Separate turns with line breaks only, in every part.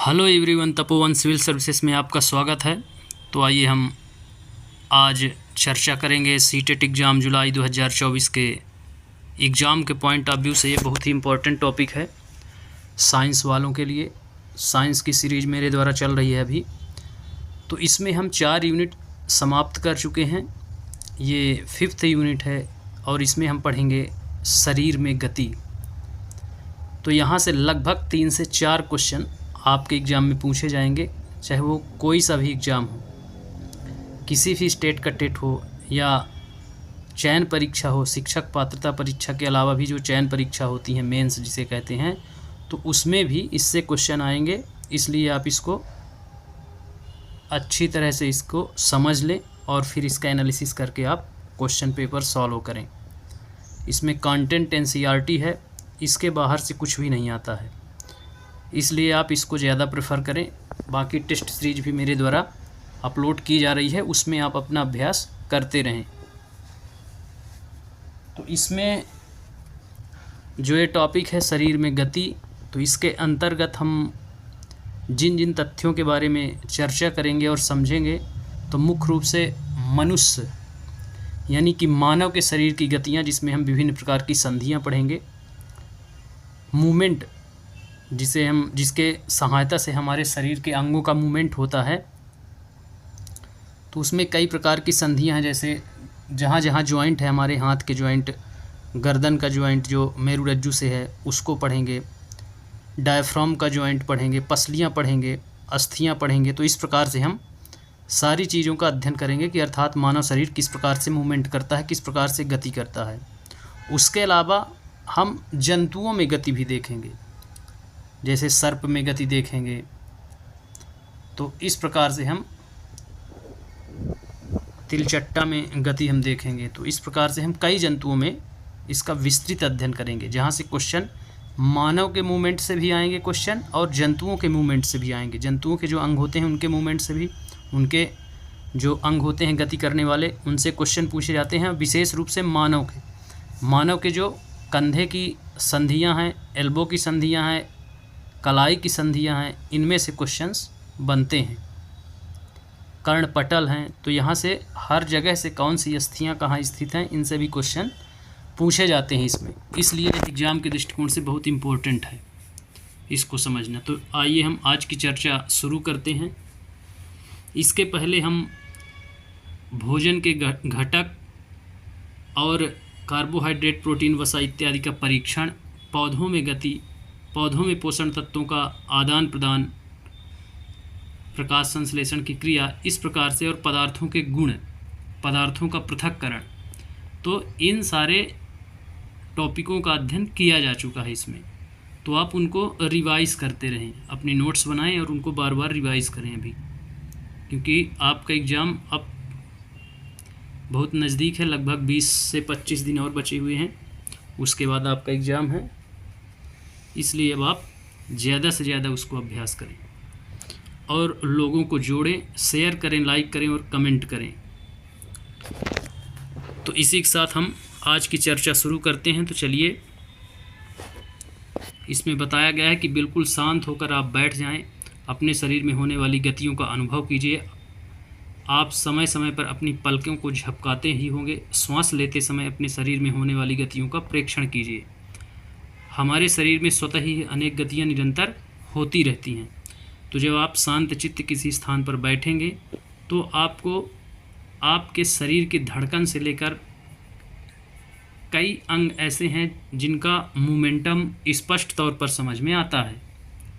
Hello everyone, Tapovan civil services में आपका स्वागत है। तो आइए हम आज चर्चा करेंगे सीटेट एग्ज़ाम जुलाई 2024 के एग्ज़ाम के पॉइंट ऑफ व्यू से। ये बहुत ही इम्पोर्टेंट टॉपिक है साइंस वालों के लिए। साइंस की सीरीज़ मेरे द्वारा चल रही है अभी। तो इसमें हम 4 यूनिट समाप्त कर चुके हैं। ये 5th यूनिट है और इसमें हम पढ़ेंगे शरीर में गति। तो यहाँ से लगभग 3 से 4 क्वेश्चन आपके एग्ज़ाम में पूछे जाएंगे, चाहे वो कोई सा भी एग्ज़ाम हो, किसी भी स्टेट का टेट हो या चयन परीक्षा हो। शिक्षक पात्रता परीक्षा के अलावा भी जो चयन परीक्षा होती है, मेंस जिसे कहते हैं, तो उसमें भी इससे क्वेश्चन आएंगे। इसलिए आप इसको अच्छी तरह से इसको समझ लें और फिर इसका एनालिसिस करके आप क्वेश्चन पेपर सॉल्व करें। इसमें कंटेंट एनसीईआरटी है, इसके बाहर से कुछ भी नहीं आता है, इसलिए आप इसको ज़्यादा प्रेफर करें। बाकी टेस्ट सीरीज भी मेरे द्वारा अपलोड की जा रही है, उसमें आप अपना अभ्यास करते रहें। तो इसमें जो ये टॉपिक है शरीर में गति, तो इसके अंतर्गत हम जिन जिन तथ्यों के बारे में चर्चा करेंगे और समझेंगे, तो मुख्य रूप से मनुष्य यानी कि मानव के शरीर की गतियाँ, जिसमें हम विभिन्न प्रकार की संधियाँ पढ़ेंगे। मूवमेंट, जिसके सहायता से हमारे शरीर के अंगों का मूवमेंट होता है, तो उसमें कई प्रकार की संधियां हैं। जैसे जहाँ जहाँ जॉइंट है, हमारे हाथ के जॉइंट, गर्दन का जॉइंट जो मेरुरज्जु से है उसको पढ़ेंगे, डायफ्राम का जॉइंट पढ़ेंगे, पसलियाँ पढ़ेंगे, अस्थियाँ पढ़ेंगे। तो इस प्रकार से हम सारी चीज़ों का अध्ययन करेंगे कि अर्थात मानव शरीर किस प्रकार से मूवमेंट करता है, किस प्रकार से गति करता है। उसके अलावा हम जंतुओं में गति भी देखेंगे, जैसे सर्प में गति देखेंगे। तो इस प्रकार से हम तिलचट्टा में गति हम देखेंगे। तो इस प्रकार से हम कई जंतुओं में इसका विस्तृत अध्ययन करेंगे, जहाँ से क्वेश्चन मानव के मूवमेंट से भी आएंगे क्वेश्चन, और जंतुओं के मूवमेंट से भी आएंगे। जंतुओं के जो अंग होते हैं उनके मूवमेंट से भी, उनके जो अंग होते हैं गति करने वाले, उनसे क्वेश्चन पूछे जाते हैं। विशेष रूप से मानव के जो कंधे की संधियाँ हैं, एल्बो की संधियाँ हैं, कलाई की संधियाँ हैं, इनमें से क्वेश्चंस बनते हैं। कर्णपटल हैं, तो यहाँ से हर जगह से कौन सी अस्थियाँ कहाँ स्थित हैं, इनसे भी क्वेश्चन पूछे जाते हैं इसमें। इसलिए एग्ज़ाम के दृष्टिकोण से बहुत इम्पोर्टेंट है इसको समझना। तो आइए हम आज की चर्चा शुरू करते हैं। इसके पहले हम भोजन के घटक और कार्बोहाइड्रेट, प्रोटीन, वसा इत्यादि का परीक्षण, पौधों में गति, पौधों में पोषण तत्वों का आदान प्रदान, प्रकाश संश्लेषण की क्रिया, इस प्रकार से, और पदार्थों के गुण, पदार्थों का पृथक्करण। तो इन सारे टॉपिकों का अध्ययन किया जा चुका है इसमें। तो आप उनको रिवाइज़ करते रहें, अपनी नोट्स बनाएं और उनको बार बार रिवाइज़ करें अभी, क्योंकि आपका एग्ज़ाम अब बहुत नज़दीक है। लगभग 20 से 25 दिन और बचे हुए हैं, उसके बाद आपका एग्ज़ाम है। इसलिए अब आप ज़्यादा से ज़्यादा उसको अभ्यास करें और लोगों को जोड़ें, शेयर करें, लाइक करें और कमेंट करें। तो इसी के साथ हम आज की चर्चा शुरू करते हैं। तो चलिए, इसमें बताया गया है कि बिल्कुल शांत होकर आप बैठ जाएं, अपने शरीर में होने वाली गतियों का अनुभव कीजिए। आप समय समय पर अपनी पलकों को झपकाते ही होंगे। श्वास लेते समय अपने शरीर में होने वाली गतियों का प्रेक्षण कीजिए। हमारे शरीर में स्वतः ही अनेक गतियाँ निरंतर होती रहती हैं। तो जब आप शांत चित्त किसी स्थान पर बैठेंगे, तो आपको आपके शरीर की धड़कन से लेकर कई अंग ऐसे हैं जिनका मोमेंटम स्पष्ट तौर पर समझ में आता है।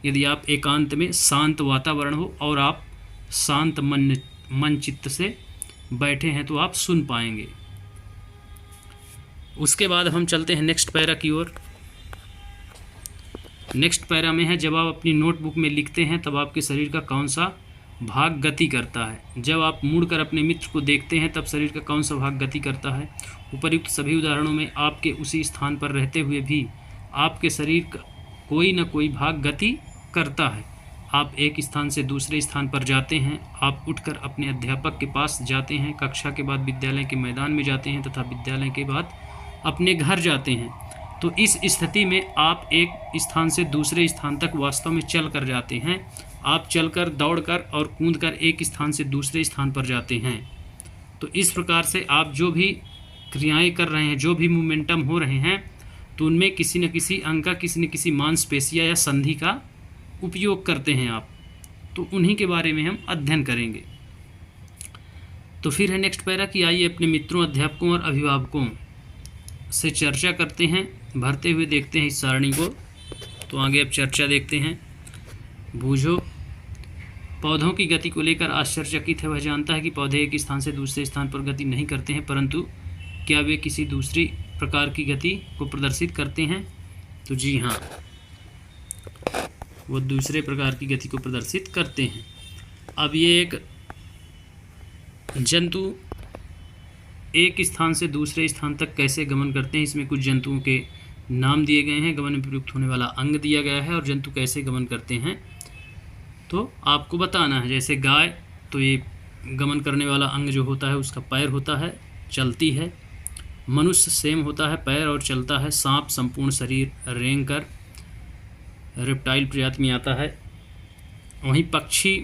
यदि आप एकांत में शांत वातावरण हो और आप शांत मन चित्त से बैठे हैं, तो आप सुन पाएंगे। उसके बाद हम चलते हैं नेक्स्ट पैरा की ओर। नेक्स्ट पैरा में है, जब आप अपनी नोटबुक में लिखते हैं तब आपके शरीर का कौन सा भाग गति करता है। जब आप मुड़कर अपने मित्र को देखते हैं तब शरीर का कौन सा भाग गति करता है। उपर्युक्त सभी उदाहरणों में आपके उसी स्थान पर रहते हुए भी आपके शरीर का कोई न कोई भाग गति करता है। आप एक स्थान से दूसरे स्थान पर जाते हैं, आप उठकर अपने अध्यापक के पास जाते हैं, कक्षा के बाद विद्यालय के मैदान में जाते हैं तथा विद्यालय के बाद अपने घर जाते हैं। तो इस स्थिति में आप एक स्थान से दूसरे स्थान तक वास्तव में चल कर जाते हैं। आप चलकर, दौड़कर और कूदकर एक स्थान से दूसरे स्थान पर जाते हैं। तो इस प्रकार से आप जो भी क्रियाएं कर रहे हैं, जो भी मोमेंटम हो रहे हैं, तो उनमें किसी न किसी अंग का, किसी न किसी मांसपेशिया या संधि का उपयोग करते हैं आप। तो उन्हीं के बारे में हम अध्ययन करेंगे। तो फिर है नेक्स्ट पैरा कि आइए अपने मित्रों, अध्यापकों और अभिभावकों से चर्चा करते हैं, भरते हुए देखते हैं इस सारणी को। तो आगे अब चर्चा देखते हैं। बूझो, पौधों की गति को लेकर आश्चर्यचकित है। वह जानता है कि पौधे एक स्थान से दूसरे स्थान पर गति नहीं करते हैं, परंतु क्या वे किसी दूसरी प्रकार की गति को प्रदर्शित करते हैं? तो जी हाँ, वो दूसरे प्रकार की गति को प्रदर्शित करते हैं। अब ये एक जंतु एक स्थान से दूसरे स्थान तक कैसे गमन करते हैं, इसमें कुछ जंतुओं के नाम दिए गए हैं, गमन में प्रयुक्त होने वाला अंग दिया गया है और जंतु कैसे गमन करते हैं तो आपको बताना है। जैसे गाय, तो ये गमन करने वाला अंग जो होता है उसका पैर होता है, चलती है। मनुष्य सेम होता है, पैर और चलता है। सांप संपूर्ण शरीर रेंग कर रेप्टाइल प्रजाति में आता है। वहीं पक्षी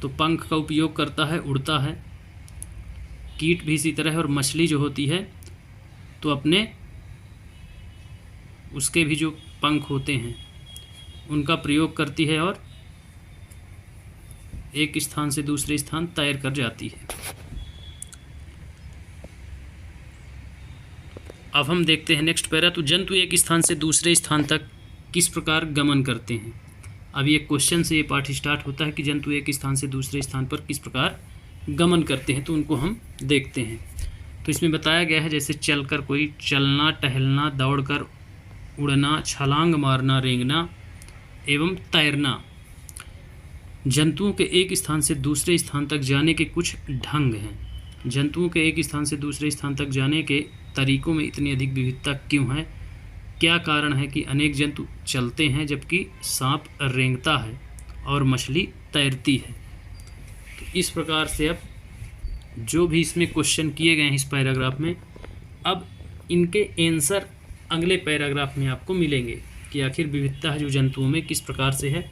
तो पंख का उपयोग करता है, उड़ता है। कीट भी इसी तरह है। और मछली जो होती है तो अपने उसके भी जो पंख होते हैं उनका प्रयोग करती है और एक स्थान से दूसरे स्थान तैर कर जाती है। अब हम देखते हैं नेक्स्ट पैरा। तो जंतु एक स्थान से दूसरे स्थान तक किस प्रकार गमन करते हैं। अब ये क्वेश्चन से ये पाठ स्टार्ट होता है कि जंतु एक स्थान से दूसरे स्थान पर किस प्रकार गमन करते हैं, तो उनको हम देखते हैं। तो इसमें बताया गया है जैसे चलकर, कोई चलना, टहलना, दौड़कर, उड़ना, छलांग मारना, रेंगना एवं तैरना। जंतुओं के एक स्थान से दूसरे स्थान तक जाने के कुछ ढंग हैं। जंतुओं के एक स्थान से दूसरे स्थान तक जाने के तरीकों में इतनी अधिक विविधता क्यों है? क्या कारण है कि अनेक जंतु चलते हैं जबकि सांप रेंगता है और मछली तैरती है? तो इस प्रकार से अब जो भी इसमें क्वेश्चन किए गए हैं इस पैराग्राफ में, अब इनके आंसर अगले पैराग्राफ में आपको मिलेंगे कि आखिर विविधता है जो जंतुओं में किस प्रकार से है।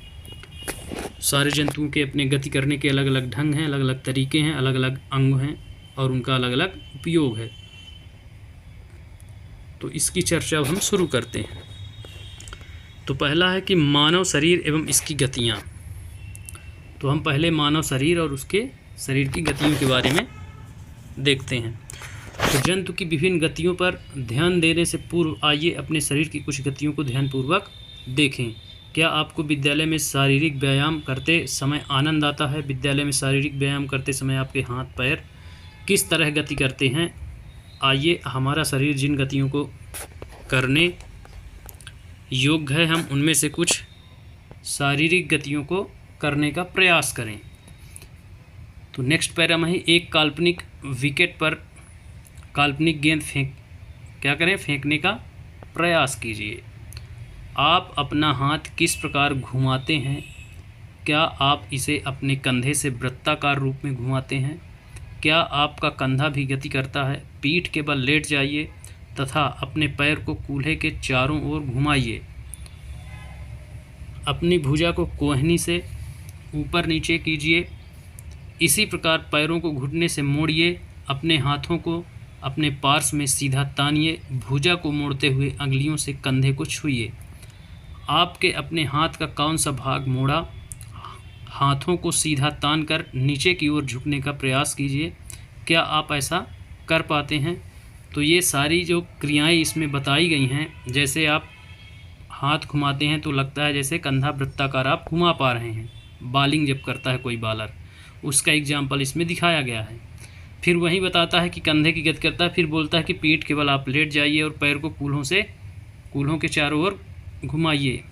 सारे जंतुओं के अपने गति करने के अलग अलग ढंग हैं, अलग अलग तरीके हैं, अलग अलग अंग हैं और उनका अलग अलग उपयोग है। तो इसकी चर्चा अब हम शुरू करते हैं। तो पहला है कि मानव शरीर एवं इसकी गतियाँ। तो हम पहले मानव शरीर और उसके शरीर की गतियों के बारे में देखते हैं। तो जंतु की विभिन्न गतियों पर ध्यान देने से पूर्व आइए अपने शरीर की कुछ गतियों को ध्यानपूर्वक देखें। क्या आपको विद्यालय में शारीरिक व्यायाम करते समय आनंद आता है? विद्यालय में शारीरिक व्यायाम करते समय आपके हाथ पैर किस तरह गति करते हैं? आइए हमारा शरीर जिन गतियों को करने योग्य है, हम उनमें से कुछ शारीरिक गतियों को करने का प्रयास करें। तो नेक्स्ट पैरा में ही एक काल्पनिक विकेट पर काल्पनिक गेंद फेंकने का प्रयास कीजिए। आप अपना हाथ किस प्रकार घुमाते हैं? क्या आप इसे अपने कंधे से वृत्ताकार रूप में घुमाते हैं? क्या आपका कंधा भी गति करता है? पीठ के बल लेट जाइए तथा अपने पैर को कूल्हे के चारों ओर घुमाइए। अपनी भुजा को कोहनी से ऊपर नीचे कीजिए। इसी प्रकार पैरों को घुटने से मोड़िए। अपने हाथों को अपने पार्श्व में सीधा तानिए। भुजा को मोड़ते हुए अंगुलियों से कंधे को छुइए। आपके अपने हाथ का कौन सा भाग मोड़ा? हाथों को सीधा तान कर नीचे की ओर झुकने का प्रयास कीजिए। क्या आप ऐसा कर पाते हैं? तो ये सारी जो क्रियाएं इसमें बताई गई हैं, जैसे आप हाथ घुमाते हैं तो लगता है जैसे कंधा वृत्ताकार आप घुमा पा रहे हैं। बॉलिंग जब करता है कोई बॉलर, उसका एग्जाम्पल इसमें दिखाया गया है। फिर वही बताता है कि कंधे की गति करता है। फिर बोलता है कि पीठ के बल आप लेट जाइए और पैर को कूल्हों के चारों ओर घुमाइए।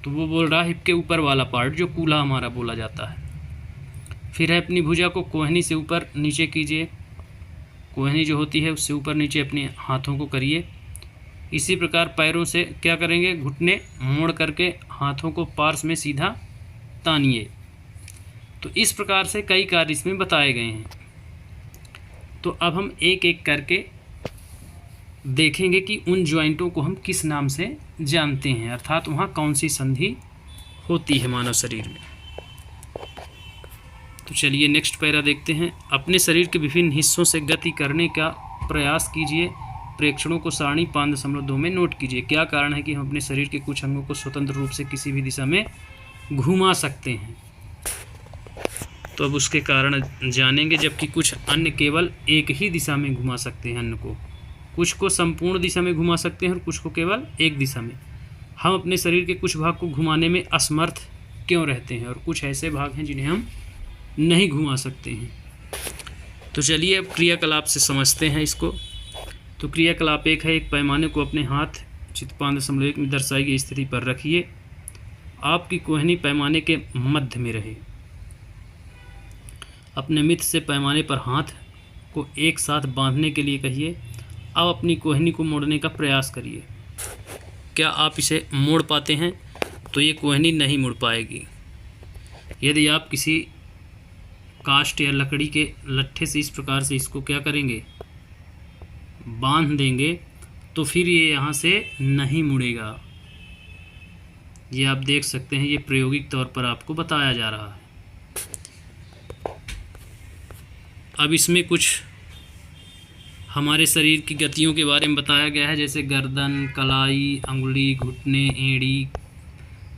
तो वो बोल रहा है हिप के ऊपर वाला पार्ट जो कूल्हा हमारा बोला जाता है। फिर है अपनी भुजा को कोहनी से ऊपर नीचे कीजिए। कोहनी जो होती है उससे ऊपर नीचे अपने हाथों को करिए। इसी प्रकार पैरों से क्या करेंगे? घुटने मोड़ करके हाथों को पार्श्व में सीधा तानिए। तो इस प्रकार से कई कार्य इसमें बताए गए हैं। तो अब हम एक एक करके देखेंगे कि उन ज्वाइंटों को हम किस नाम से जानते हैं, अर्थात वहाँ कौन सी संधि होती है मानव शरीर में। तो चलिए नेक्स्ट पैरा देखते हैं। अपने शरीर के विभिन्न हिस्सों से गति करने का प्रयास कीजिए। प्रेक्षणों को सारणी 5.2 में नोट कीजिए। क्या कारण है कि हम अपने शरीर के कुछ अंगों को स्वतंत्र रूप से किसी भी दिशा में घुमा सकते हैं? तो अब उसके कारण जानेंगे, जबकि कुछ अन्य केवल एक ही दिशा में घुमा सकते हैं। अन्य को कुछ को संपूर्ण दिशा में घुमा सकते हैं और कुछ को केवल एक दिशा में। हम अपने शरीर के कुछ भाग को घुमाने में असमर्थ क्यों रहते हैं, और कुछ ऐसे भाग हैं जिन्हें हम नहीं घुमा सकते हैं। तो चलिए अब क्रियाकलाप से समझते हैं इसको। तो क्रियाकलाप एक है, एक पैमाने को अपने हाथ चित्र 5.1 में दर्शाई गई स्थिति पर रखिए। आपकी कोहनी पैमाने के मध्य में रहे। अपने मित्र से पैमाने पर हाथ को एक साथ बांधने के लिए कहिए। अब अपनी कोहनी को मोड़ने का प्रयास करिए। क्या आप इसे मोड़ पाते हैं? तो ये कोहनी नहीं मुड़ पाएगी। यदि आप किसी काष्ठ या लकड़ी के लट्ठे से इस प्रकार से इसको क्या करेंगे, बांध देंगे, तो फिर ये यहाँ से नहीं मुड़ेगा। ये आप देख सकते हैं, ये प्रायोगिक तौर पर आपको बताया जा रहा है। अब इसमें कुछ हमारे शरीर की गतियों के बारे में बताया गया है, जैसे गर्दन, कलाई, अंगुली, घुटने, एड़ी,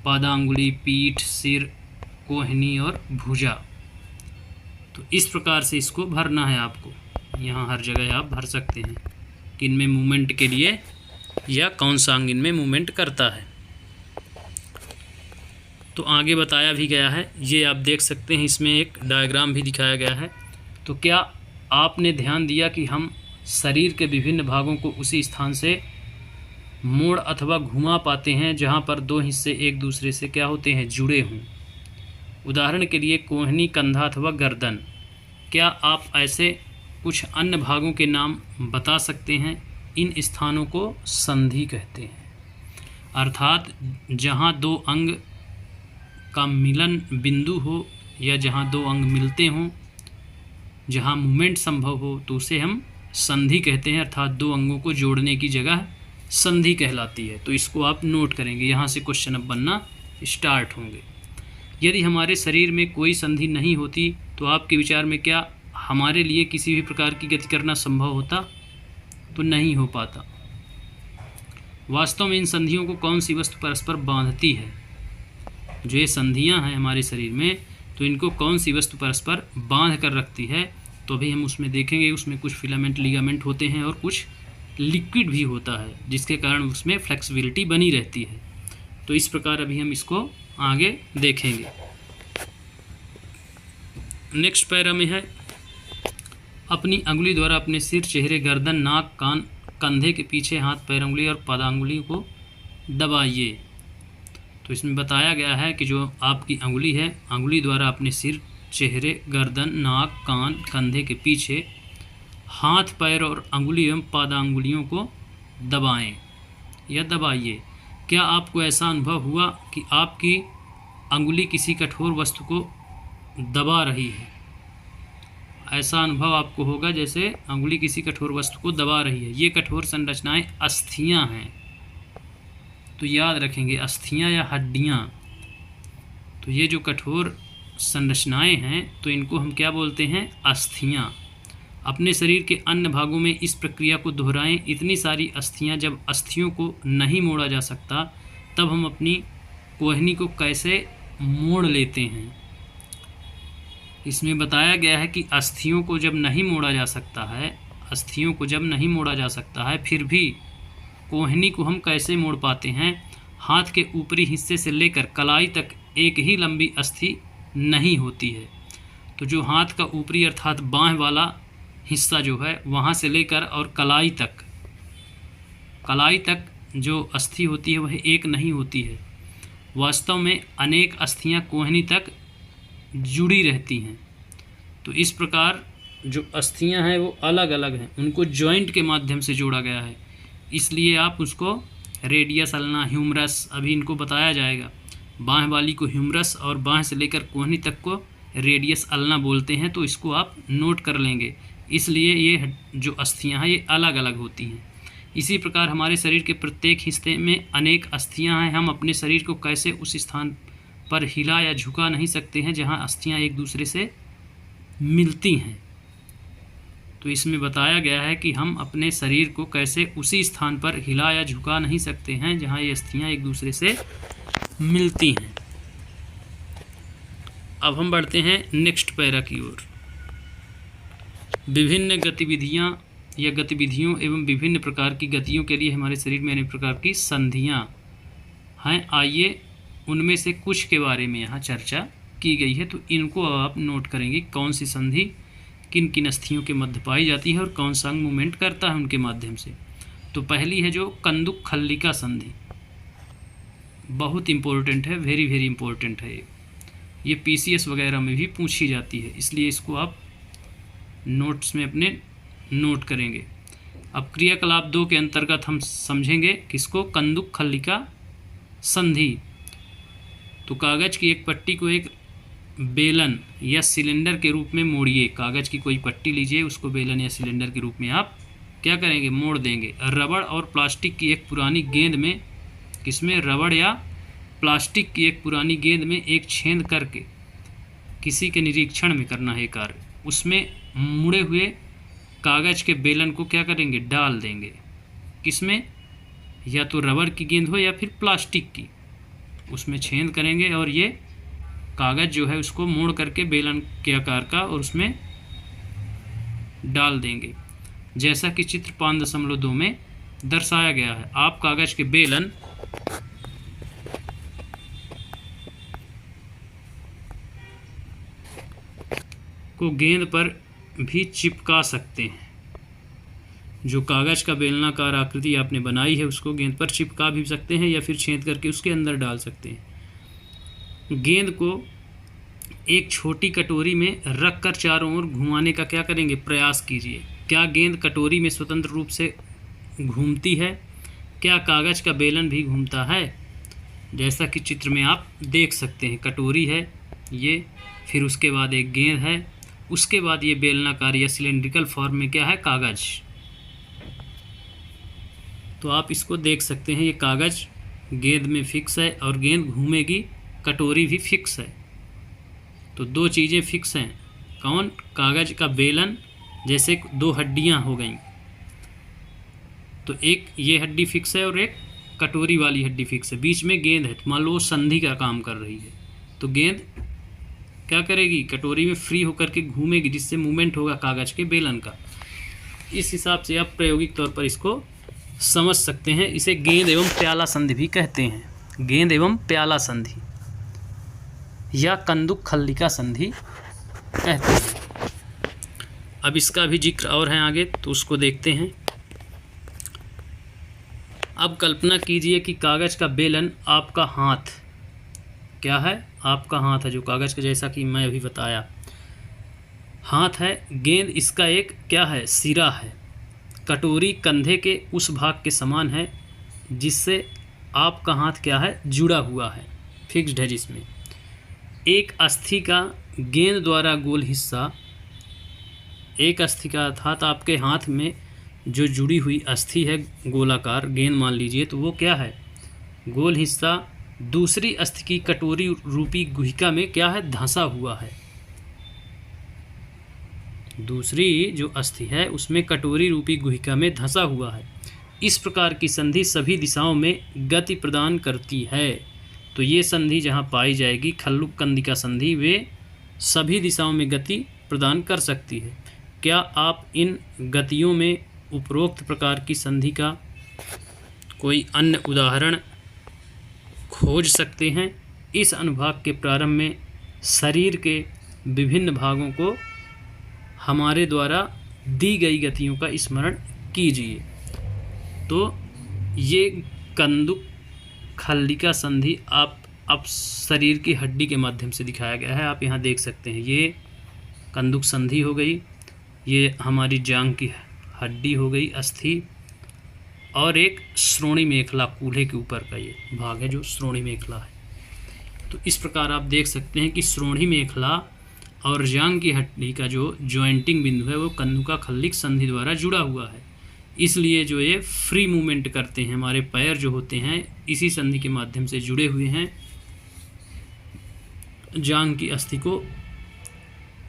पादांगुली, पीठ, सिर, कोहनी और भुजा। तो इस प्रकार से इसको भरना है आपको। यहाँ हर जगह आप भर सकते हैं कि इनमें मूवमेंट के लिए या कौन सा अंग इनमें मूवमेंट करता है। तो आगे बताया भी गया है, ये आप देख सकते हैं, इसमें एक डायग्राम भी दिखाया गया है। तो क्या आपने ध्यान दिया कि हम शरीर के विभिन्न भागों को उसी स्थान से मोड़ अथवा घुमा पाते हैं जहाँ पर दो हिस्से एक दूसरे से क्या होते हैं, जुड़े हों। उदाहरण के लिए कोहनी, कंधा अथवा गर्दन। क्या आप ऐसे कुछ अन्य भागों के नाम बता सकते हैं? इन स्थानों को संधि कहते हैं, अर्थात जहाँ दो अंग का मिलन बिंदु हो या जहाँ दो अंग मिलते हों, जहाँ मूवमेंट संभव हो, तो उसे हम संधि कहते हैं, अर्थात दो अंगों को जोड़ने की जगह संधि कहलाती है। तो इसको आप नोट करेंगे, यहाँ से क्वेश्चन अब बनना स्टार्ट होंगे। यदि हमारे शरीर में कोई संधि नहीं होती तो आपके विचार में क्या हमारे लिए किसी भी प्रकार की गति करना संभव होता? तो नहीं हो पाता। वास्तव में इन संधियों को कौन सी वस्तु परस्पर बांधती है? जो ये संधियां हैं हमारे शरीर में, तो इनको कौन सी वस्तु परस्पर बांध कर रखती है? तो अभी हम उसमें देखेंगे। उसमें कुछ फिलामेंट, लिगामेंट होते हैं और कुछ लिक्विड भी होता है, जिसके कारण उसमें फ्लेक्सिबिलिटी बनी रहती है। तो इस प्रकार अभी हम इसको आगे देखेंगे। नेक्स्ट पैरा में है, अपनी अंगुली द्वारा अपने सिर, चेहरे, गर्दन, नाक, कान, कंधे के पीछे हाथ, पैर, अंगुली और पादांगुली को दबाइए। तो इसमें बताया गया है कि जो आपकी अंगुली है, अंगुली द्वारा अपने सिर, चेहरे, गर्दन, नाक, कान, कंधे के पीछे हाथ, पैर और अंगुली एवं पादांगुलियों को दबाएं या दबाइए। क्या आपको ऐसा अनुभव हुआ कि आपकी अंगुली किसी कठोर वस्तु को दबा रही है? ऐसा अनुभव आपको होगा जैसे अंगुली किसी कठोर वस्तु को दबा रही है। ये कठोर संरचनाएं अस्थियां हैं। तो याद रखेंगे, अस्थियां या हड्डियां। तो ये जो कठोर संरचनाएं हैं, तो इनको हम क्या बोलते हैं? अस्थियां। अपने शरीर के अन्य भागों में इस प्रक्रिया को दोहराएं। इतनी सारी अस्थियां, जब अस्थियों को नहीं मोड़ा जा सकता, तब हम अपनी कोहनी को कैसे मोड़ लेते हैं? इसमें बताया गया है कि अस्थियों को जब नहीं मोड़ा जा सकता है, फिर भी कोहनी को हम कैसे मोड़ पाते हैं? हाथ के ऊपरी हिस्से से लेकर कलाई तक एक ही लंबी अस्थि नहीं होती है। तो जो हाथ का ऊपरी अर्थात बाएं वाला हिस्सा जो है, वहाँ से लेकर और कलाई तक जो अस्थि होती है वह एक नहीं होती है। वास्तव में अनेक अस्थियां कोहनी तक जुड़ी रहती हैं। तो इस प्रकार जो अस्थियां हैं वो अलग अलग हैं, उनको जॉइंट के माध्यम से जोड़ा गया है। इसलिए आप उसको रेडियस अल्ना, ह्यूमरस, अभी इनको बताया जाएगा। बाएं वाली को ह्यूमरस और बाएं से लेकर कोहनी तक को रेडियस अल्ना बोलते हैं। तो इसको आप नोट कर लेंगे। इसलिए ये जो अस्थियां हैं ये अलग अलग होती हैं। इसी प्रकार हमारे शरीर के प्रत्येक हिस्से में अनेक अस्थियां हैं। हम अपने शरीर को कैसे उस स्थान पर हिला या झुका नहीं सकते हैं जहां अस्थियां एक दूसरे से मिलती हैं। तो इसमें बताया गया है कि हम अपने शरीर को कैसे उसी स्थान पर हिला या झुका नहीं सकते हैं जहां ये अस्थियां एक दूसरे से मिलती हैं। अब हम बढ़ते हैं नेक्स्ट पैरा की ओर। विभिन्न गतिविधियां या गतिविधियों एवं विभिन्न प्रकार की गतियों के लिए हमारे शरीर में अनेक प्रकार की संधियां हैं। आइए उनमें से कुछ के बारे में यहाँ चर्चा की गई है, तो इनको आप नोट करेंगे कौन सी संधि किन किन अस्थियों के मध्य पाई जाती है और कौन सा अंग मूवमेंट करता है उनके माध्यम से। तो पहली है जो कंदुक खल्लिका संधि, बहुत इम्पोर्टेंट है, वेरी वेरी इम्पोर्टेंट है। ये पीसीएस वगैरह में भी पूछी जाती है, इसलिए इसको आप नोट्स में अपने नोट करेंगे। अब क्रियाकलाप 2 के अंतर्गत हम समझेंगे किसको, कंदुक खल्लिका संधि। तो कागज की एक पट्टी को एक बेलन या सिलेंडर के रूप में मोड़िए। कागज की कोई पट्टी लीजिए, उसको बेलन या सिलेंडर के रूप में आप क्या करेंगे, मोड़ देंगे। रबड़ और प्लास्टिक की एक पुरानी गेंद में, किसमें, रबड़ या प्लास्टिक की एक पुरानी गेंद में एक छेद करके किसी के निरीक्षण में करना है कार्य। उसमें मुड़े हुए कागज के बेलन को क्या करेंगे, डाल देंगे। किसमें, या तो रबड़ की गेंद हो या फिर प्लास्टिक की, उसमें छेद करेंगे और ये कागज जो है उसको मोड़ करके बेलन के आकार का और उसमें डाल देंगे, जैसा कि चित्र 5.2 में दर्शाया गया है। आप कागज के बेलन को गेंद पर भी चिपका सकते हैं। जो कागज का बेलनाकार आकृति आपने बनाई है उसको गेंद पर चिपका भी सकते हैं या फिर छेद करके उसके अंदर डाल सकते हैं। गेंद को एक छोटी कटोरी में रखकर चारों ओर घुमाने का क्या करेंगे, प्रयास कीजिए। क्या गेंद कटोरी में स्वतंत्र रूप से घूमती है? क्या कागज का बेलन भी घूमता है? जैसा कि चित्र में आप देख सकते हैं, कटोरी है ये, फिर उसके बाद एक गेंद है, उसके बाद ये बेलनाकार या सिलेंड्रिकल फॉर्म में क्या है, कागज। तो आप इसको देख सकते हैं, ये कागज गेंद में फिक्स है और गेंद घूमेगी, कटोरी भी फिक्स है। तो 2 चीज़ें फिक्स हैं। कौन, कागज का बेलन, जैसे 2 हड्डियां हो गई, तो एक ये हड्डी फिक्स है और एक कटोरी वाली हड्डी फिक्स है, बीच में गेंद है। तो मान लो वो संधि का काम कर रही है, तो गेंद क्या करेगी, कटोरी में फ्री होकर के घूमेगी, जिससे मूवमेंट होगा कागज के बेलन का। इस हिसाब से आप प्रायोगिक तौर पर इसको समझ सकते हैं। इसे गेंद एवं प्याला संधि भी कहते हैं, गेंद एवं प्याला संधि या कंदुक खल्लिका संधि कहते हैं। अब इसका भी जिक्र और है आगे, तो उसको देखते हैं। अब कल्पना कीजिए कि कागज का बेलन आपका हाथ, क्या है, आपका हाथ है, जो कागज का, जैसा कि मैं अभी बताया, हाथ है। गेंद इसका एक क्या है, सिरा है। कटोरी कंधे के उस भाग के समान है जिससे आपका हाथ क्या है, जुड़ा हुआ है, फिक्स्ड है। जिसमें एक अस्थि का गेंद द्वारा गोल हिस्सा, एक अस्थि का अर्थात आपके हाथ में जो जुड़ी हुई अस्थि है गोलाकार, गेंद मान लीजिए, तो वो क्या है, गोल हिस्सा दूसरी अस्थि की कटोरी रूपी गुहिका में क्या है, धंसा हुआ है। दूसरी जो अस्थि है उसमें कटोरी रूपी गुहिका में धंसा हुआ है। इस प्रकार की संधि सभी दिशाओं में गति प्रदान करती है। तो ये संधि जहाँ पाई जाएगी, खल्लुक कंदिका संधि, वे सभी दिशाओं में गति प्रदान कर सकती है। क्या आप इन गतियों में उपरोक्त प्रकार की संधि का कोई अन्य उदाहरण खोज सकते हैं? इस अनुभाग के प्रारंभ में शरीर के विभिन्न भागों को हमारे द्वारा दी गई गतियों का स्मरण कीजिए। तो ये कंदुक खल्लिका संधि आप अब शरीर की हड्डी के माध्यम से दिखाया गया है। आप यहाँ देख सकते हैं, ये कंदुक संधि हो गई, ये हमारी जांघ की हड्डी हो गई, अस्थि, और एक श्रोणी मेखला, कूल्हे के ऊपर का ये भाग है जो श्रोणी मेखला है। तो इस प्रकार आप देख सकते हैं कि श्रोणी मेखला और जांघ की हड्डी का जो जॉइंटिंग बिंदु है वो कंदुका खल्लिक संधि द्वारा जुड़ा हुआ है। इसलिए जो ये फ्री मूवमेंट करते हैं, हमारे पैर जो होते हैं इसी संधि के माध्यम से जुड़े हुए हैं। जांघ की अस्थि को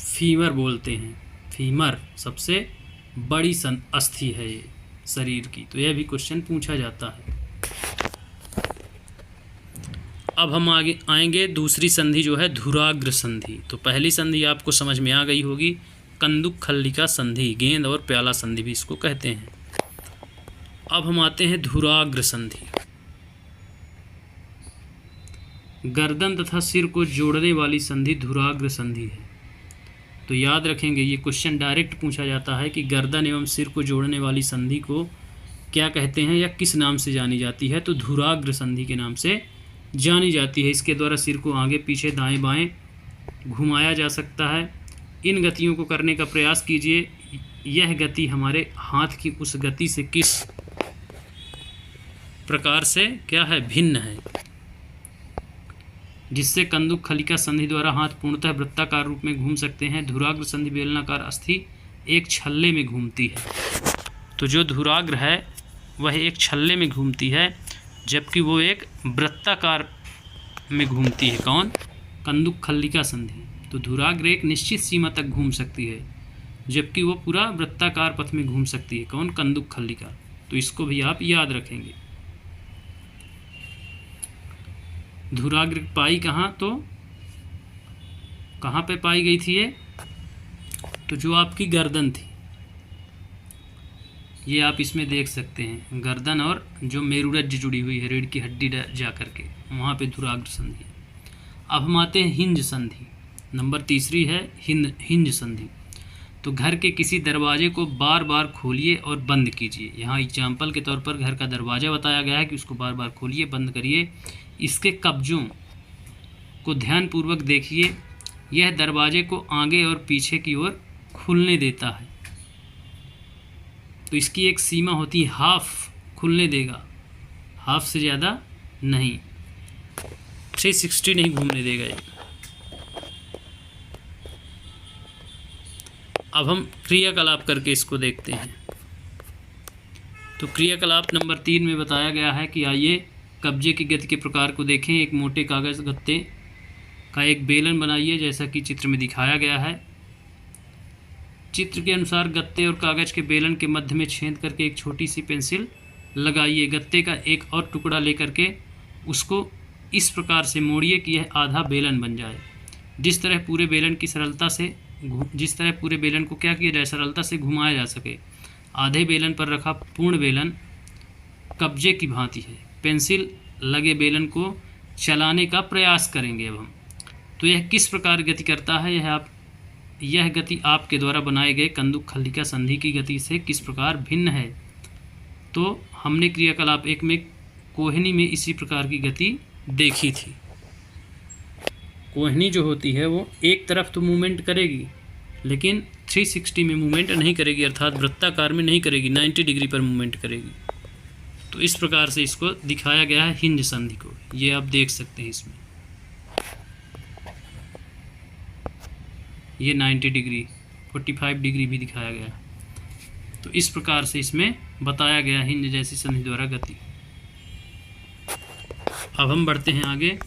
फीमर बोलते हैं। फीमर सबसे बड़ी अस्थि है ये शरीर की, तो यह भी क्वेश्चन पूछा जाता है। अब हम आगे आएंगे दूसरी संधि जो है धुराग्र संधि। तो पहली संधि आपको समझ में आ गई होगी, कंदुक खल्लिका संधि, गेंद और प्याला संधि भी इसको कहते हैं। अब हम आते हैं धुराग्र संधि। गर्दन तथा सिर को जोड़ने वाली संधि धुराग्र संधि है। तो याद रखेंगे, ये क्वेश्चन डायरेक्ट पूछा जाता है कि गर्दन एवं सिर को जोड़ने वाली संधि को क्या कहते हैं या किस नाम से जानी जाती है। तो धुराग्र संधि के नाम से जानी जाती है। इसके द्वारा सिर को आगे पीछे दाएं बाएं घुमाया जा सकता है। इन गतियों को करने का प्रयास कीजिए। यह गति हमारे हाथ की उस गति से किस प्रकार से क्या है, भिन्न है, जिससे कंदुक खल्लिका संधि द्वारा हाथ पूर्णतः वृत्ताकार रूप में घूम सकते हैं। धुराग्र संधि बेलनाकार अस्थि एक छल्ले में घूमती है। तो जो धुराग्र है वह एक छल्ले में घूमती है, जबकि वो एक वृत्ताकार में घूमती है। कौन? कंदुक खल्लिका संधि। तो धुराग्र एक निश्चित सीमा तक घूम सकती है, जबकि वो पूरा वृत्ताकार पथ में घूम सकती है। कौन? कंदुक खल्लिका। तो इसको भी आप याद रखेंगे। धुराग्र पाई कहाँ? तो कहाँ पे पाई गई थी ये? तो जो आपकी गर्दन थी, ये आप इसमें देख सकते हैं, गर्दन और जो मेरुरज्ज जुड़ी हुई है रीढ़ की हड्डी जा करके, वहाँ पे धुराग्र संधि। अब हम आते हैं हिंज संधि। नंबर तीसरी है हिंज संधि। तो घर के किसी दरवाजे को बार बार खोलिए और बंद कीजिए। यहाँ एग्जाम्पल के तौर पर घर का दरवाज़ा बताया गया है कि उसको बार बार खोलिए, बंद करिए। इसके कब्जों को ध्यानपूर्वक देखिए। यह दरवाजे को आगे और पीछे की ओर खुलने देता है। तो इसकी एक सीमा होती है, हाफ खुलने देगा, हाफ से ज़्यादा नहीं, 360 नहीं घूमने देगा ये। अब हम क्रियाकलाप करके इसको देखते हैं। तो क्रियाकलाप नंबर 3 में बताया गया है कि आइए कब्जे की गति के प्रकार को देखें। एक मोटे कागज़ गत्ते का एक बेलन बनाइए, जैसा कि चित्र में दिखाया गया है। चित्र के अनुसार गत्ते और कागज़ के बेलन के मध्य में छेद करके एक छोटी सी पेंसिल लगाइए। गत्ते का एक और टुकड़ा लेकर के उसको इस प्रकार से मोड़िए कि यह आधा बेलन बन जाए। जिस तरह पूरे बेलन को क्या किया जाए, सरलता से घुमाया जा सके। आधे बेलन पर रखा पूर्ण बेलन कब्जे की भांति है। पेंसिल लगे बेलन को चलाने का प्रयास करेंगे अब हम। तो यह किस प्रकार गति करता है, यह गति आपके द्वारा बनाए गए कंदुक खल्लिका संधि की गति से किस प्रकार भिन्न है। तो हमने क्रियाकलाप 1 में कोहनी में इसी प्रकार की गति देखी थी। कोहनी जो होती है वो एक तरफ तो मूवमेंट करेगी, लेकिन 360 में मूवमेंट नहीं करेगी, अर्थात वृत्ताकार में नहीं करेगी, 90 डिग्री पर मूवमेंट करेगी। तो इस प्रकार से इसको दिखाया गया है हिंज संधि को। ये आप देख सकते हैं इसमें, ये 90 डिग्री 45 डिग्री भी दिखाया गया। तो इस प्रकार से इसमें बताया गया हिंज जैसी संधि द्वारा गति। अब हम बढ़ते हैं आगे।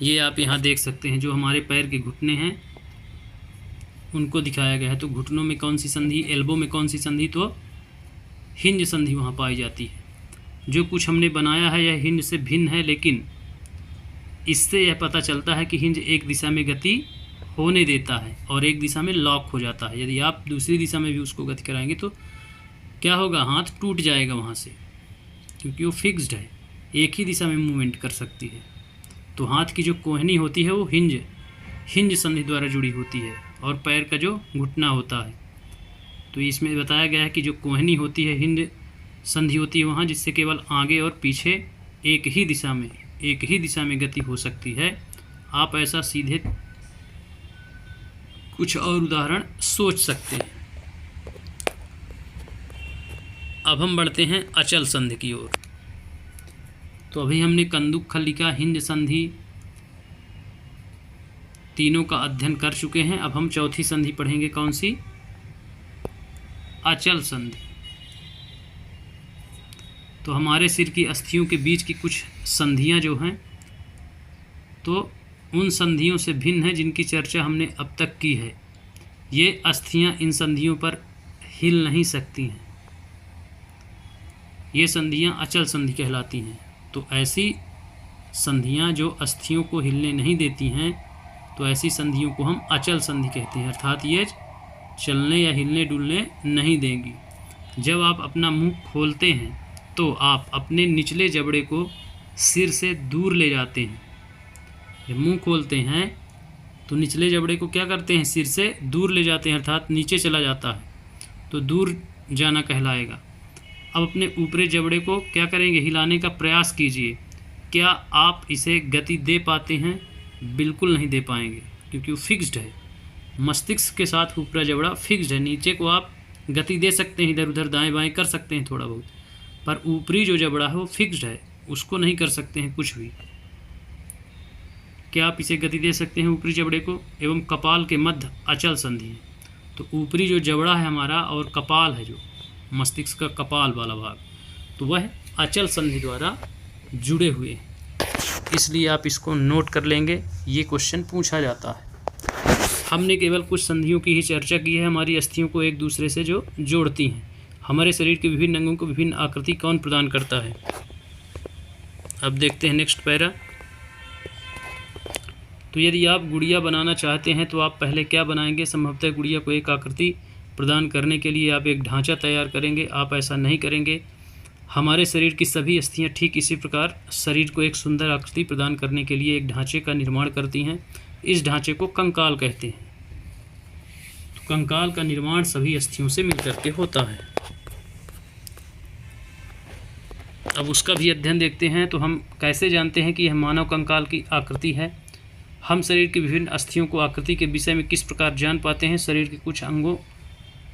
ये आप यहाँ देख सकते हैं, जो हमारे पैर के घुटने हैं उनको दिखाया गया है। तो घुटनों में कौन सी संधि, एल्बो में कौन सी संधि, तो हिंज संधि वहाँ पाई जाती है। जो कुछ हमने बनाया है यह हिंज से भिन्न है, लेकिन इससे यह पता चलता है कि हिंज एक दिशा में गति होने देता है और एक दिशा में लॉक हो जाता है। यदि आप दूसरी दिशा में भी उसको गति कराएंगे तो क्या होगा, हाथ टूट जाएगा वहाँ से, क्योंकि वो फिक्स्ड है, एक ही दिशा में मूवमेंट कर सकती है। तो हाथ की जो कोहनी होती है वो हिंज संधि द्वारा जुड़ी होती है, और पैर का जो घुटना होता है, तो इसमें बताया गया है कि जो कोहनी होती है हिंज संधि होती है वहाँ, जिससे केवल आगे और पीछे एक ही दिशा में गति हो सकती है। आप ऐसा सीधे कुछ और उदाहरण सोच सकते हैं। अब हम बढ़ते हैं अचल संधि की ओर। तो अभी हमने कंदुक खल्लिका, हिंज संधि तीनों का अध्ययन कर चुके हैं। अब हम चौथी संधि पढ़ेंगे, कौन सी? अचल संधि। तो हमारे सिर की अस्थियों के बीच की कुछ संधियां जो हैं तो उन संधियों से भिन्न है जिनकी चर्चा हमने अब तक की है। ये अस्थियां इन संधियों पर हिल नहीं सकती हैं, ये संधियां अचल संधि कहलाती हैं। तो ऐसी संधियां जो अस्थियों को हिलने नहीं देती हैं तो ऐसी संधियों को हम अचल संधि कहते हैं, अर्थात ये चलने या हिलने डुलने नहीं देंगी। जब आप अपना मुंह खोलते हैं तो आप अपने निचले जबड़े को सिर से दूर ले जाते हैं। जब मुंह खोलते हैं तो निचले जबड़े को क्या करते हैं, सिर से दूर ले जाते हैं, अर्थात नीचे चला जाता है, तो दूर जाना कहलाएगा। अब अपने ऊपरी जबड़े को क्या करेंगे, हिलाने का प्रयास कीजिए। क्या आप इसे गति दे पाते हैं? बिल्कुल नहीं दे पाएंगे, क्योंकि वो फिक्स्ड है। मस्तिष्क के साथ ऊपरा जबड़ा फिक्स्ड है। नीचे को आप गति दे सकते हैं, इधर उधर दाएं बाएं कर सकते हैं थोड़ा बहुत, पर ऊपरी जो जबड़ा है वो फिक्स्ड है, उसको नहीं कर सकते हैं कुछ भी। क्या आप इसे गति दे सकते हैं ऊपरी जबड़े को? एवं कपाल के मध्य अचल संधि है। तो ऊपरी जो जबड़ा है हमारा और कपाल है, जो मस्तिष्क का कपाल वाला भाग, तो वह अचल संधि द्वारा जुड़े हुए हैं। इसलिए आप इसको नोट कर लेंगे, ये क्वेश्चन पूछा जाता है। हमने केवल कुछ संधियों की ही चर्चा की है, हमारी अस्थियों को एक दूसरे से जो जोड़ती हैं। हमारे शरीर के विभिन्न अंगों को विभिन्न आकृति कौन प्रदान करता है? अब देखते हैं नेक्स्ट पैरा। तो यदि आप गुड़िया बनाना चाहते हैं तो आप पहले क्या बनाएंगे? संभवतः गुड़िया को एक आकृति प्रदान करने के लिए आप एक ढांचा तैयार करेंगे। आप ऐसा नहीं करेंगे। हमारे शरीर की सभी अस्थियां ठीक इसी प्रकार शरीर को एक सुंदर आकृति प्रदान करने के लिए एक ढांचे का निर्माण करती हैं। इस ढांचे को कंकाल कहते हैं। तो कंकाल का निर्माण सभी अस्थियों से मिलकर के होता है। अब उसका भी अध्ययन देखते हैं। तो हम कैसे जानते हैं कि यह मानव कंकाल की आकृति है? हम शरीर की विभिन्न अस्थियों को आकृति के विषय में किस प्रकार जान पाते हैं? शरीर के कुछ अंगों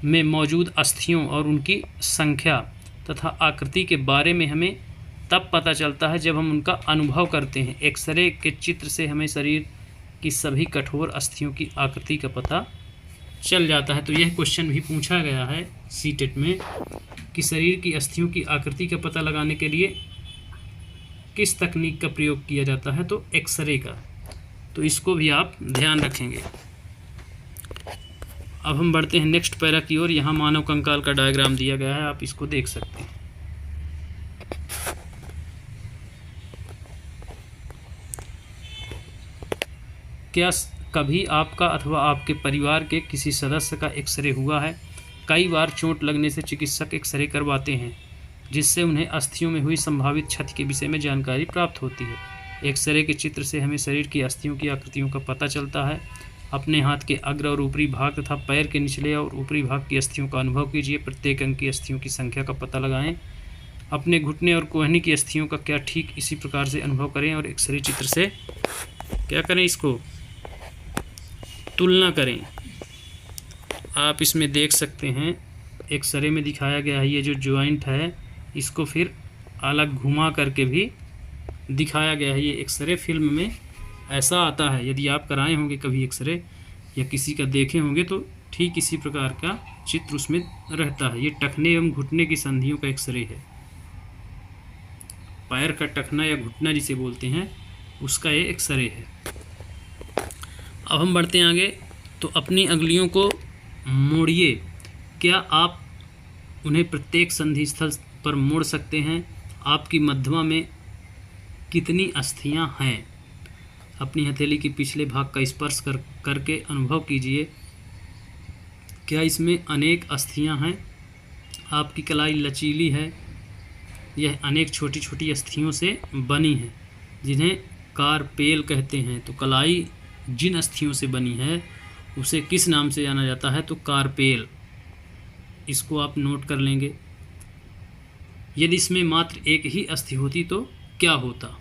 में मौजूद अस्थियों और उनकी संख्या तथा आकृति के बारे में हमें तब पता चलता है जब हम उनका अनुभव करते हैं। एक्सरे के चित्र से हमें शरीर की सभी कठोर अस्थियों की आकृति का पता चल जाता है। तो यह क्वेश्चन भी पूछा गया है सीटेट में कि शरीर की अस्थियों की आकृति का पता लगाने के लिए किस तकनीक का प्रयोग किया जाता है? तो एक्सरे का। तो इसको भी आप ध्यान रखेंगे। अब हम बढ़ते हैं नेक्स्ट पैरा की ओर। यहाँ मानव कंकाल का डायग्राम दिया गया है, आप इसको देख सकते हैं। क्या कभी आपका अथवा आपके परिवार के किसी सदस्य का एक्सरे हुआ है? कई बार चोट लगने से चिकित्सक एक्सरे करवाते हैं, जिससे उन्हें अस्थियों में हुई संभावित क्षति के विषय में जानकारी प्राप्त होती है। एक्सरे के चित्र से हमें शरीर की अस्थियों की आकृतियों का पता चलता है। अपने हाथ के अग्र और ऊपरी भाग तथा पैर के निचले और ऊपरी भाग की अस्थियों का अनुभव कीजिए। प्रत्येक अंग की अस्थियों की संख्या का पता लगाएं। अपने घुटने और कोहनी की अस्थियों का क्या ठीक इसी प्रकार से अनुभव करें और एक्सरे चित्र से क्या करें, इसको तुलना करें। आप इसमें देख सकते हैं एक्सरे में दिखाया गया है, ये जो जॉइंट है इसको फिर अलग घुमा करके भी दिखाया गया है। ये एक्सरे फिल्म में ऐसा आता है, यदि आप कराए होंगे कभी एक्सरे या किसी का देखे होंगे तो ठीक इसी प्रकार का चित्र उसमें रहता है। ये टखने एवं घुटने की संधियों का एक्सरे है। पैर का टखना या घुटना जिसे बोलते हैं उसका ये एक्सरे है। अब हम बढ़ते हैं आगे। तो अपनी अंगुलियों को मोड़िए। क्या आप उन्हें प्रत्येक संधि स्थल पर मोड़ सकते हैं? आपकी मध्यमा में कितनी अस्थियां हैं? अपनी हथेली के पिछले भाग का स्पर्श करके अनुभव कीजिए। क्या इसमें अनेक अस्थियां हैं? आपकी कलाई लचीली है? यह अनेक छोटी छोटी अस्थियों से बनी है जिन्हें कार्पेल कहते हैं। तो कलाई जिन अस्थियों से बनी है उसे किस नाम से जाना जाता है? तो कार्पेल। इसको आप नोट कर लेंगे। यदि इसमें मात्र एक ही अस्थि होती तो क्या होता?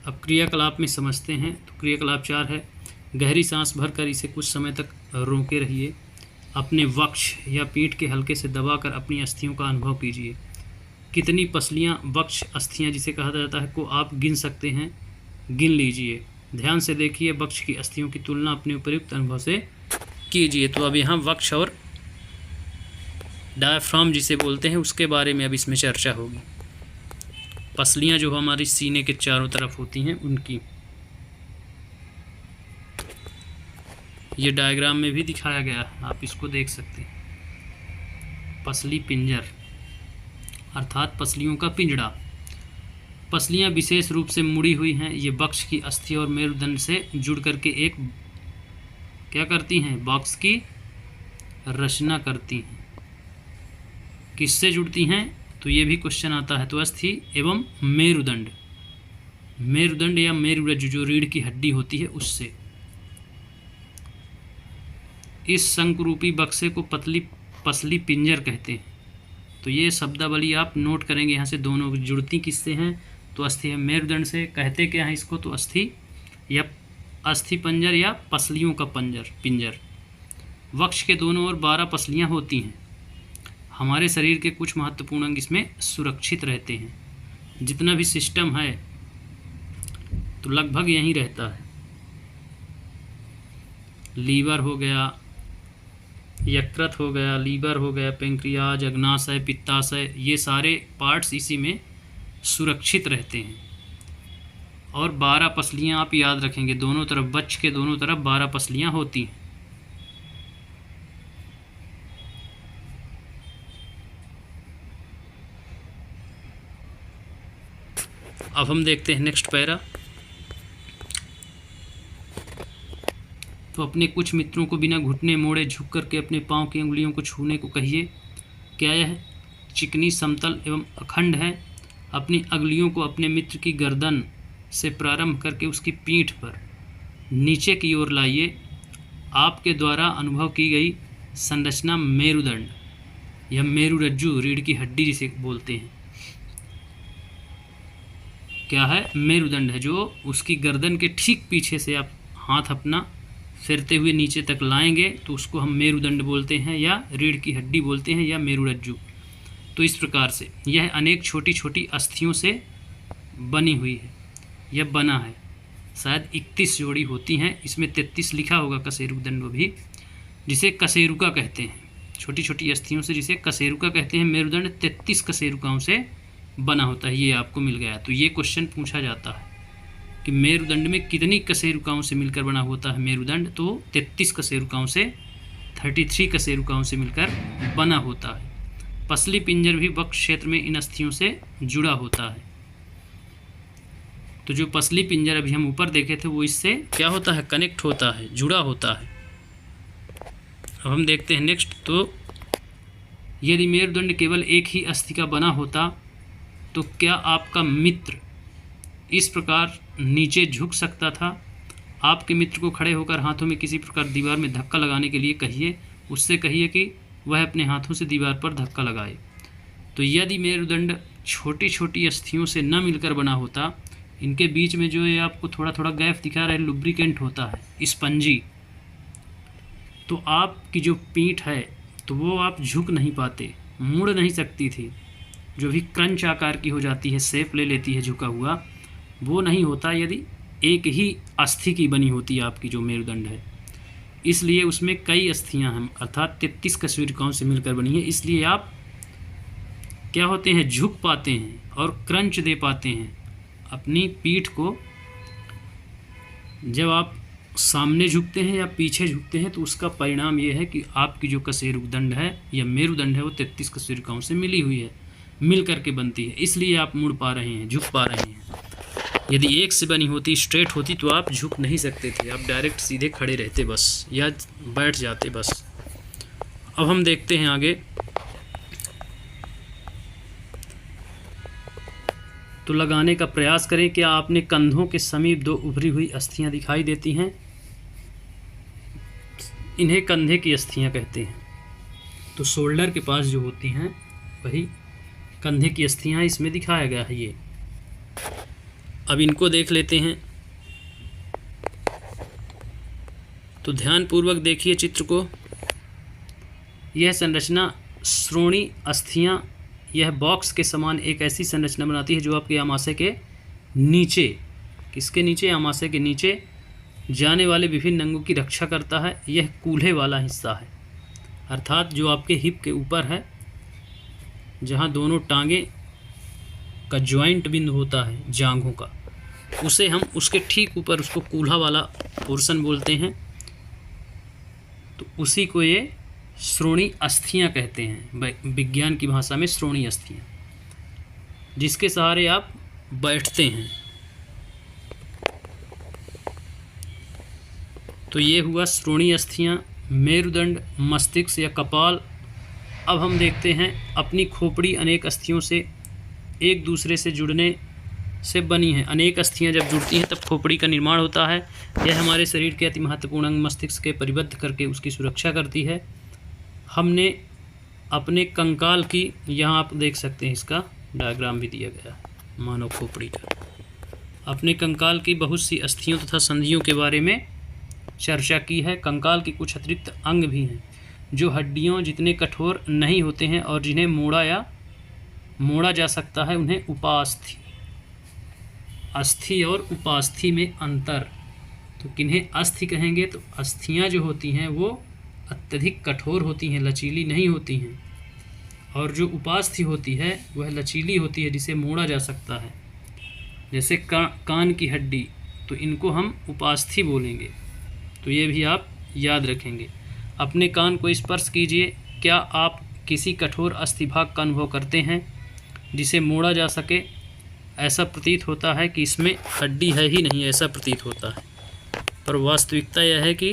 अब क्रियाकलाप में समझते हैं। तो क्रियाकलाप 4 है। गहरी सांस भरकर इसे कुछ समय तक रोके रहिए। अपने वक्ष या पीठ के हल्के से दबाकर अपनी अस्थियों का अनुभव कीजिए। कितनी पसलियां वक्ष अस्थियां जिसे कहा जाता है को आप गिन सकते हैं? गिन लीजिए। ध्यान से देखिए, वक्ष की अस्थियों की तुलना अपने उपयुक्त अनुभव से कीजिए। तो अब यहाँ वक्ष और डायफ्राम जिसे बोलते हैं उसके बारे में अब इसमें चर्चा होगी। पसलियाँ जो हमारी सीने के चारों तरफ होती हैं उनकी, ये डायग्राम में भी दिखाया गया है, आप इसको देख सकते हैं। पसली पिंजर अर्थात पसलियों का पिंजड़ा। पसलियाँ विशेष रूप से मुड़ी हुई हैं। ये वक्ष की अस्थि और मेरुदंड से जुड़ करके एक क्या करती हैं, बॉक्स की रचना करती हैं। किससे जुड़ती हैं, तो ये भी क्वेश्चन आता है। तो अस्थि एवं मेरुदंड, मेरुदंड या मेरुरज्जु जो रीढ़ की हड्डी होती है उससे। इस शंकुरूपी बक्से को पसली पिंजर कहते हैं। तो ये शब्दावली आप नोट करेंगे यहाँ से, दोनों जुड़ती किससे हैं, तो अस्थि है मेरुदंड से। कहते क्या है इसको, तो अस्थि या अस्थि पंजर या पसलियों का पिंजर। वक्ष के दोनों ओर 12 पसलियाँ होती हैं। हमारे शरीर के कुछ महत्वपूर्ण अंग इसमें सुरक्षित रहते हैं। जितना भी सिस्टम है तो लगभग यहीं रहता है। लीवर हो गया, यकृत हो गया, लीवर हो गया, पेंक्रियाज, अग्नाशय, पित्ताशय, ये सारे पार्ट्स इसी में सुरक्षित रहते हैं। और 12 पसलियाँ आप याद रखेंगे, दोनों तरफ, वक्ष के दोनों तरफ 12 पसलियाँ होती हैं। अब हम देखते हैं नेक्स्ट पैरा। तो अपने कुछ मित्रों को बिना घुटने मोड़े झुक करके अपने पांव की अंगुलियों को छूने को कहिए। क्या यह चिकनी, समतल एवं अखंड है? अपनी अंगुलियों को अपने मित्र की गर्दन से प्रारंभ करके उसकी पीठ पर नीचे की ओर लाइए। आपके द्वारा अनुभव की गई संरचना मेरुदंड या मेरुरज्जु, रीढ़ की हड्डी जिसे बोलते हैं, क्या है, मेरुदंड है। जो उसकी गर्दन के ठीक पीछे से आप हाथ अपना फिरते हुए नीचे तक लाएंगे तो उसको हम मेरुदंड बोलते हैं या रीढ़ की हड्डी बोलते हैं या मेरुरज्जु। तो इस प्रकार से यह अनेक छोटी छोटी अस्थियों से बनी हुई है, यह बना है। शायद 31 जोड़ी होती हैं, इसमें 33 लिखा होगा कशेरुकदंड भी, जिसे कशेरुका कहते हैं। छोटी छोटी अस्थियों से जिसे कशेरुका कहते हैं। मेरुदंड 33 कशेरुकाओं से बना होता है। ये आपको मिल गया। तो ये क्वेश्चन पूछा जाता है कि मेरुदंड में कितनी कशेरुकाओं से मिलकर बना होता है मेरुदंड, तो 33 कशेरुकाओं से, 33 कशेरुकाओं से मिलकर बना होता है। पसली पिंजर भी वक्ष क्षेत्र में इन अस्थियों से जुड़ा होता है। तो जो पसली पिंजर अभी हम ऊपर देखे थे वो इससे क्या होता है, कनेक्ट होता है, जुड़ा होता है। अब हम देखते हैं नेक्स्ट। तो यदि मेरुदंड केवल एक ही अस्थि का बना होता तो क्या आपका मित्र इस प्रकार नीचे झुक सकता था? आपके मित्र को खड़े होकर हाथों में किसी प्रकार दीवार में धक्का लगाने के लिए कहिए। उससे कहिए कि वह अपने हाथों से दीवार पर धक्का लगाए। तो यदि मेरुदंड छोटी छोटी अस्थियों से न मिलकर बना होता, इनके बीच में जो ये आपको थोड़ा थोड़ा गैप दिखा रहा है, लुब्रिकेंट होता है, स्पंजी, तो आपकी जो पीठ है तो वो आप झुक नहीं पाते, मुड़ नहीं सकती थी। जो भी क्रंच आकार की हो जाती है, शेप ले लेती है झुका हुआ, वो नहीं होता यदि एक ही अस्थि की बनी होती है आपकी जो मेरुदंड है। इसलिए उसमें कई अस्थियां हैं, अर्थात 33 कशेरुकाओं से मिलकर बनी है। इसलिए आप क्या होते हैं, झुक पाते हैं और क्रंच दे पाते हैं अपनी पीठ को। जब आप सामने झुकते हैं या पीछे झुकते हैं तो उसका परिणाम ये है कि आपकी जो कशेरुकदंड है या मेरुदंड है वो 33 कशेरुकाओं से मिली हुई है, मिल करके बनती है। इसलिए आप मुड़ पा रहे हैं, झुक पा रहे हैं। यदि एक से बनी होती, स्ट्रेट होती, तो आप झुक नहीं सकते थे, आप डायरेक्ट सीधे खड़े रहते बस, या बैठ जाते बस। अब हम देखते हैं आगे। तो लगाने का प्रयास करें। क्या आपने कंधों के समीप 2 उभरी हुई अस्थियां दिखाई देती हैं? इन्हें कंधे की अस्थियां कहते हैं। तो शोल्डर के पास जो होती हैं वही कंधे की अस्थियां इसमें दिखाया गया है। ये अब इनको देख लेते हैं। तो ध्यानपूर्वक देखिए चित्र को। यह संरचना श्रोणी अस्थियां, यह बॉक्स के समान एक ऐसी संरचना बनाती है जो आपके आमाशय के नीचे किसके नीचे? आमाशय के नीचे जाने वाले विभिन्न अंगों की रक्षा करता है। यह कूल्हे वाला हिस्सा है, अर्थात जो आपके हिप के ऊपर है, जहाँ दोनों टांगे का ज्वाइंट बिंदु होता है जांघों का, उसे हम उसके ठीक ऊपर उसको कूल्हा वाला पोर्शन बोलते हैं। तो उसी को ये श्रोणी अस्थियां कहते हैं, विज्ञान की भाषा में श्रोणी अस्थियां, जिसके सहारे आप बैठते हैं। तो ये हुआ श्रोणी अस्थियां, मेरुदंड, मस्तिष्क या कपाल। अब हम देखते हैं अपनी खोपड़ी अनेक अस्थियों से एक दूसरे से जुड़ने से बनी है। अनेक अस्थियां जब जुड़ती हैं तब खोपड़ी का निर्माण होता है। यह हमारे शरीर के अति महत्वपूर्ण अंग मस्तिष्क के परिबद्ध करके उसकी सुरक्षा करती है। हमने अपने कंकाल की, यहाँ आप देख सकते हैं इसका डायग्राम भी दिया गया है मानव खोपड़ी का, अपने कंकाल की बहुत सी अस्थियों तथा संधियों के बारे में चर्चा की है। कंकाल की कुछ अतिरिक्त अंग भी हैं जो हड्डियों जितने कठोर नहीं होते हैं और जिन्हें मोड़ा जा सकता है, उन्हें उपास्थि। अस्थि और उपास्थि में अंतर। तो किन्हें अस्थि कहेंगे? तो अस्थियां जो होती हैं वो अत्यधिक कठोर होती हैं, लचीली नहीं होती हैं, और जो उपास्थि होती है वह लचीली होती है, जिसे मोड़ा जा सकता है। जैसे कान की हड्डी, तो इनको हम उपास्थि बोलेंगे। तो ये भी आप याद रखेंगे। अपने कान को स्पर्श कीजिए। क्या आप किसी कठोर अस्थिभाग का अनुभव करते हैं जिसे मोड़ा जा सके? ऐसा प्रतीत होता है कि इसमें हड्डी है ही नहीं, ऐसा प्रतीत होता है, पर वास्तविकता यह है कि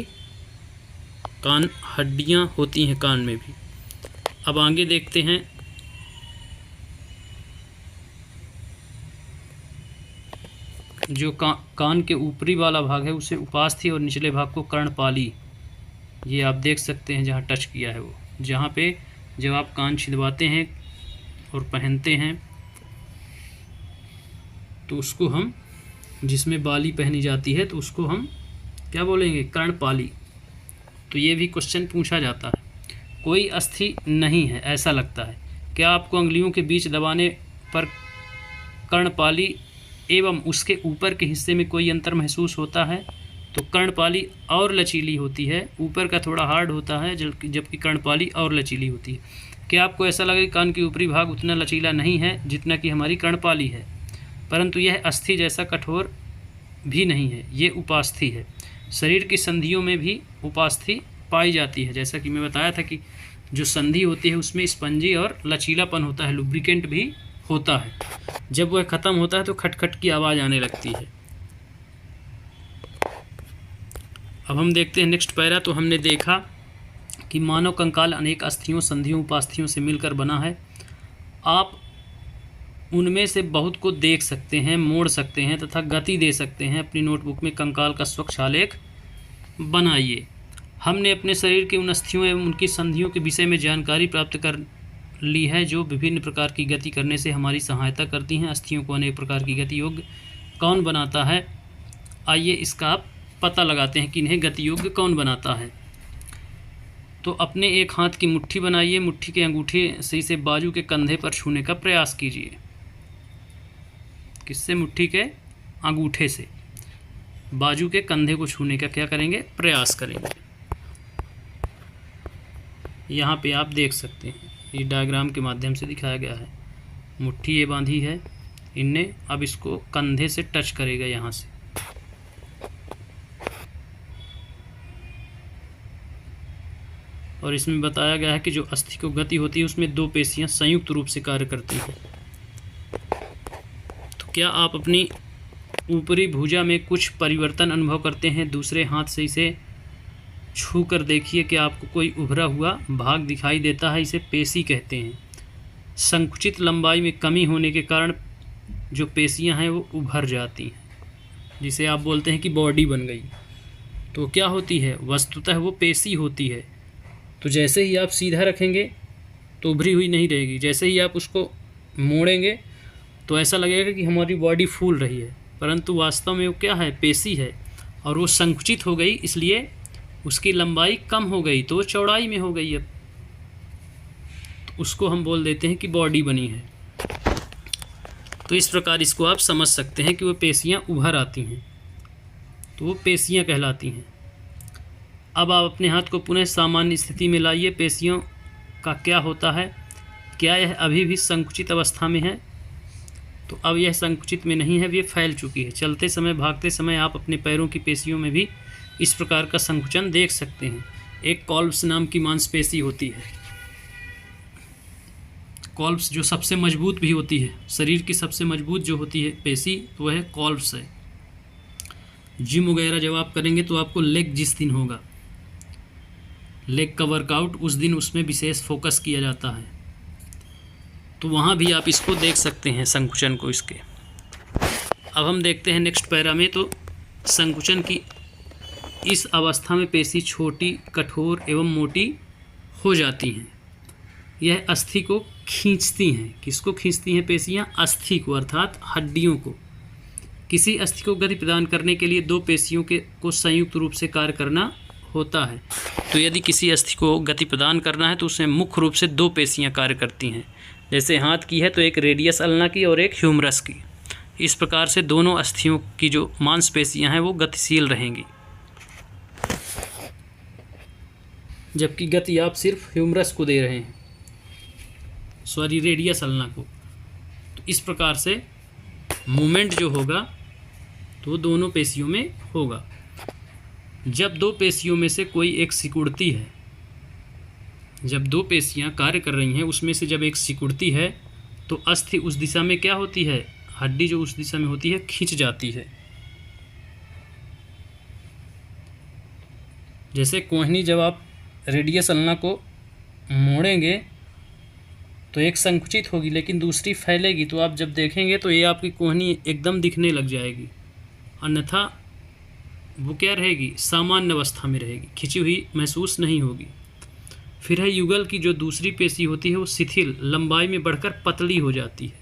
कान हड्डियां होती हैं कान में भी। अब आगे देखते हैं। जो कान के ऊपरी वाला भाग है उसे उपास्थि और निचले भाग को कर्णपाली, ये आप देख सकते हैं जहाँ टच किया है वो, जहाँ पे जब आप कान छिदवाते हैं और पहनते हैं तो उसको हम, जिसमें बाली पहनी जाती है तो उसको हम क्या बोलेंगे? कर्णपाली। तो ये भी क्वेश्चन पूछा जाता है। कोई अस्थि नहीं है ऐसा लगता है। क्या आपको अंगुलियों के बीच दबाने पर कर्णपाली एवं उसके ऊपर के हिस्से में कोई अंतर महसूस होता है? तो कर्णपाली और लचीली होती है, ऊपर का थोड़ा हार्ड होता है, जबकि कर्णपाली और लचीली होती है। क्या आपको ऐसा लगे कान की ऊपरी भाग उतना लचीला नहीं है जितना कि हमारी कर्णपाली है? परंतु यह अस्थि जैसा कठोर भी नहीं है, ये उपास्थि है। शरीर की संधियों में भी उपास्थि पाई जाती है। जैसा कि मैं बताया था कि जो संधि होती है उसमें स्पंजी और लचीलापन होता है, लुब्रिकेंट भी होता है। जब वह ख़त्म होता है तो खटखट की आवाज़ आने लगती है। अब हम देखते हैं नेक्स्ट पैरा। तो हमने देखा कि मानव कंकाल अनेक अस्थियों, संधियों, उपास्थियों से मिलकर बना है। आप उनमें से बहुत को देख सकते हैं, मोड़ सकते हैं तथा गति दे सकते हैं। अपनी नोटबुक में कंकाल का स्वच्छ आलेख बनाइए। हमने अपने शरीर के उन अस्थियों एवं उनकी संधियों के विषय में जानकारी प्राप्त कर ली है जो विभिन्न प्रकार की गति करने से हमारी सहायता करती हैं। अस्थियों को अनेक प्रकार की गति योग्य कौन बनाता है? आइए इसका आप पता लगाते हैं कि इन्हें गति योग्य कौन बनाता है। तो अपने एक हाथ की मुट्ठी बनाइए। मुट्ठी के अंगूठे से इसे बाजू के कंधे पर छूने का प्रयास कीजिए। किससे? मुट्ठी के अंगूठे से बाजू के कंधे को छूने का क्या करेंगे? प्रयास करेंगे। यहाँ पे आप देख सकते हैं, ये डायग्राम के माध्यम से दिखाया गया है। मुट्ठी ये बांधी है इनने, अब इसको कंधे से टच करेगा यहाँ से। और इसमें बताया गया है कि जो अस्थि को गति होती है उसमें दो पेशियां संयुक्त रूप से कार्य करती हैं। तो क्या आप अपनी ऊपरी भुजा में कुछ परिवर्तन अनुभव करते हैं? दूसरे हाथ से इसे छू कर देखिए कि आपको कोई उभरा हुआ भाग दिखाई देता है। इसे पेशी कहते हैं। संकुचित लंबाई में कमी होने के कारण जो पेशियां हैं वो उभर जाती हैं, जिसे आप बोलते हैं कि बॉडी बन गई। तो क्या होती है? वस्तुतः वो पेशी होती है। तो जैसे ही आप सीधा रखेंगे तो उभरी हुई नहीं रहेगी, जैसे ही आप उसको मोड़ेंगे तो ऐसा लगेगा कि हमारी बॉडी फूल रही है, परंतु वास्तव में वो क्या है? पेशी है। और वो संकुचित हो गई, इसलिए उसकी लंबाई कम हो गई तो वो चौड़ाई में हो गई। अब तो उसको हम बोल देते हैं कि बॉडी बनी है। तो इस प्रकार इसको आप समझ सकते हैं कि वो पेशियाँ उभर आती हैं, तो वो पेशियाँ कहलाती हैं। अब आप अपने हाथ को पुनः सामान्य स्थिति में लाइए। पेशियों का क्या होता है, क्या यह अभी भी संकुचित अवस्था में है? तो अब यह संकुचित में नहीं है, ये फैल चुकी है। चलते समय, भागते समय आप अपने पैरों की पेशियों में भी इस प्रकार का संकुचन देख सकते हैं। एक कॉल्प्स नाम की मांसपेशी होती है, कॉल्प्स जो सबसे मजबूत भी होती है, शरीर की सबसे मजबूत जो होती है पेशी, तो वह कॉल्प्स है। जिम वगैरह जब आप करेंगे तो आपको लेग जिस दिन होगा, लेग का वर्कआउट, उस दिन उसमें विशेष फोकस किया जाता है, तो वहाँ भी आप इसको देख सकते हैं संकुचन को इसके। अब हम देखते हैं नेक्स्ट पैरा में, तो संकुचन की इस अवस्था में पेशी छोटी, कठोर एवं मोटी हो जाती हैं। यह अस्थि को खींचती हैं। किसको खींचती हैं पेशियाँ? अस्थि को, अर्थात हड्डियों को। किसी अस्थि को गति प्रदान करने के लिए दो पेशियों को संयुक्त रूप से कार्य करना होता है। तो यदि किसी अस्थि को गति प्रदान करना है तो उसमें मुख्य रूप से दो पेशियाँ कार्य करती हैं। जैसे हाथ की है तो एक रेडियस अल्ना की और एक ह्यूमरस की। इस प्रकार से दोनों अस्थियों की जो मांसपेशियाँ हैं वो गतिशील रहेंगी, जबकि गति आप सिर्फ ह्यूमरस को दे रहे हैं, सॉरी रेडियस अल्ना को। तो इस प्रकार से मूवमेंट जो होगा तो दोनों पेशियों में होगा। जब दो पेशियों में से कोई एक सिकुड़ती है, जब दो पेशियां कार्य कर रही हैं उसमें से जब एक सिकुड़ती है तो अस्थि उस दिशा में क्या होती है, हड्डी जो उस दिशा में होती है खिंच जाती है। जैसे कोहनी जब आप रेडियस अल्ना को मोड़ेंगे तो एक संकुचित होगी लेकिन दूसरी फैलेगी, तो आप जब देखेंगे तो ये आपकी कोहनी एकदम दिखने लग जाएगी, अन्यथा वो क्या रहेगी, सामान्य अवस्था में रहेगी, खिंची हुई महसूस नहीं होगी। फिर है युगल की जो दूसरी पेशी होती है वो शिथिल, लंबाई में बढ़कर पतली हो जाती है।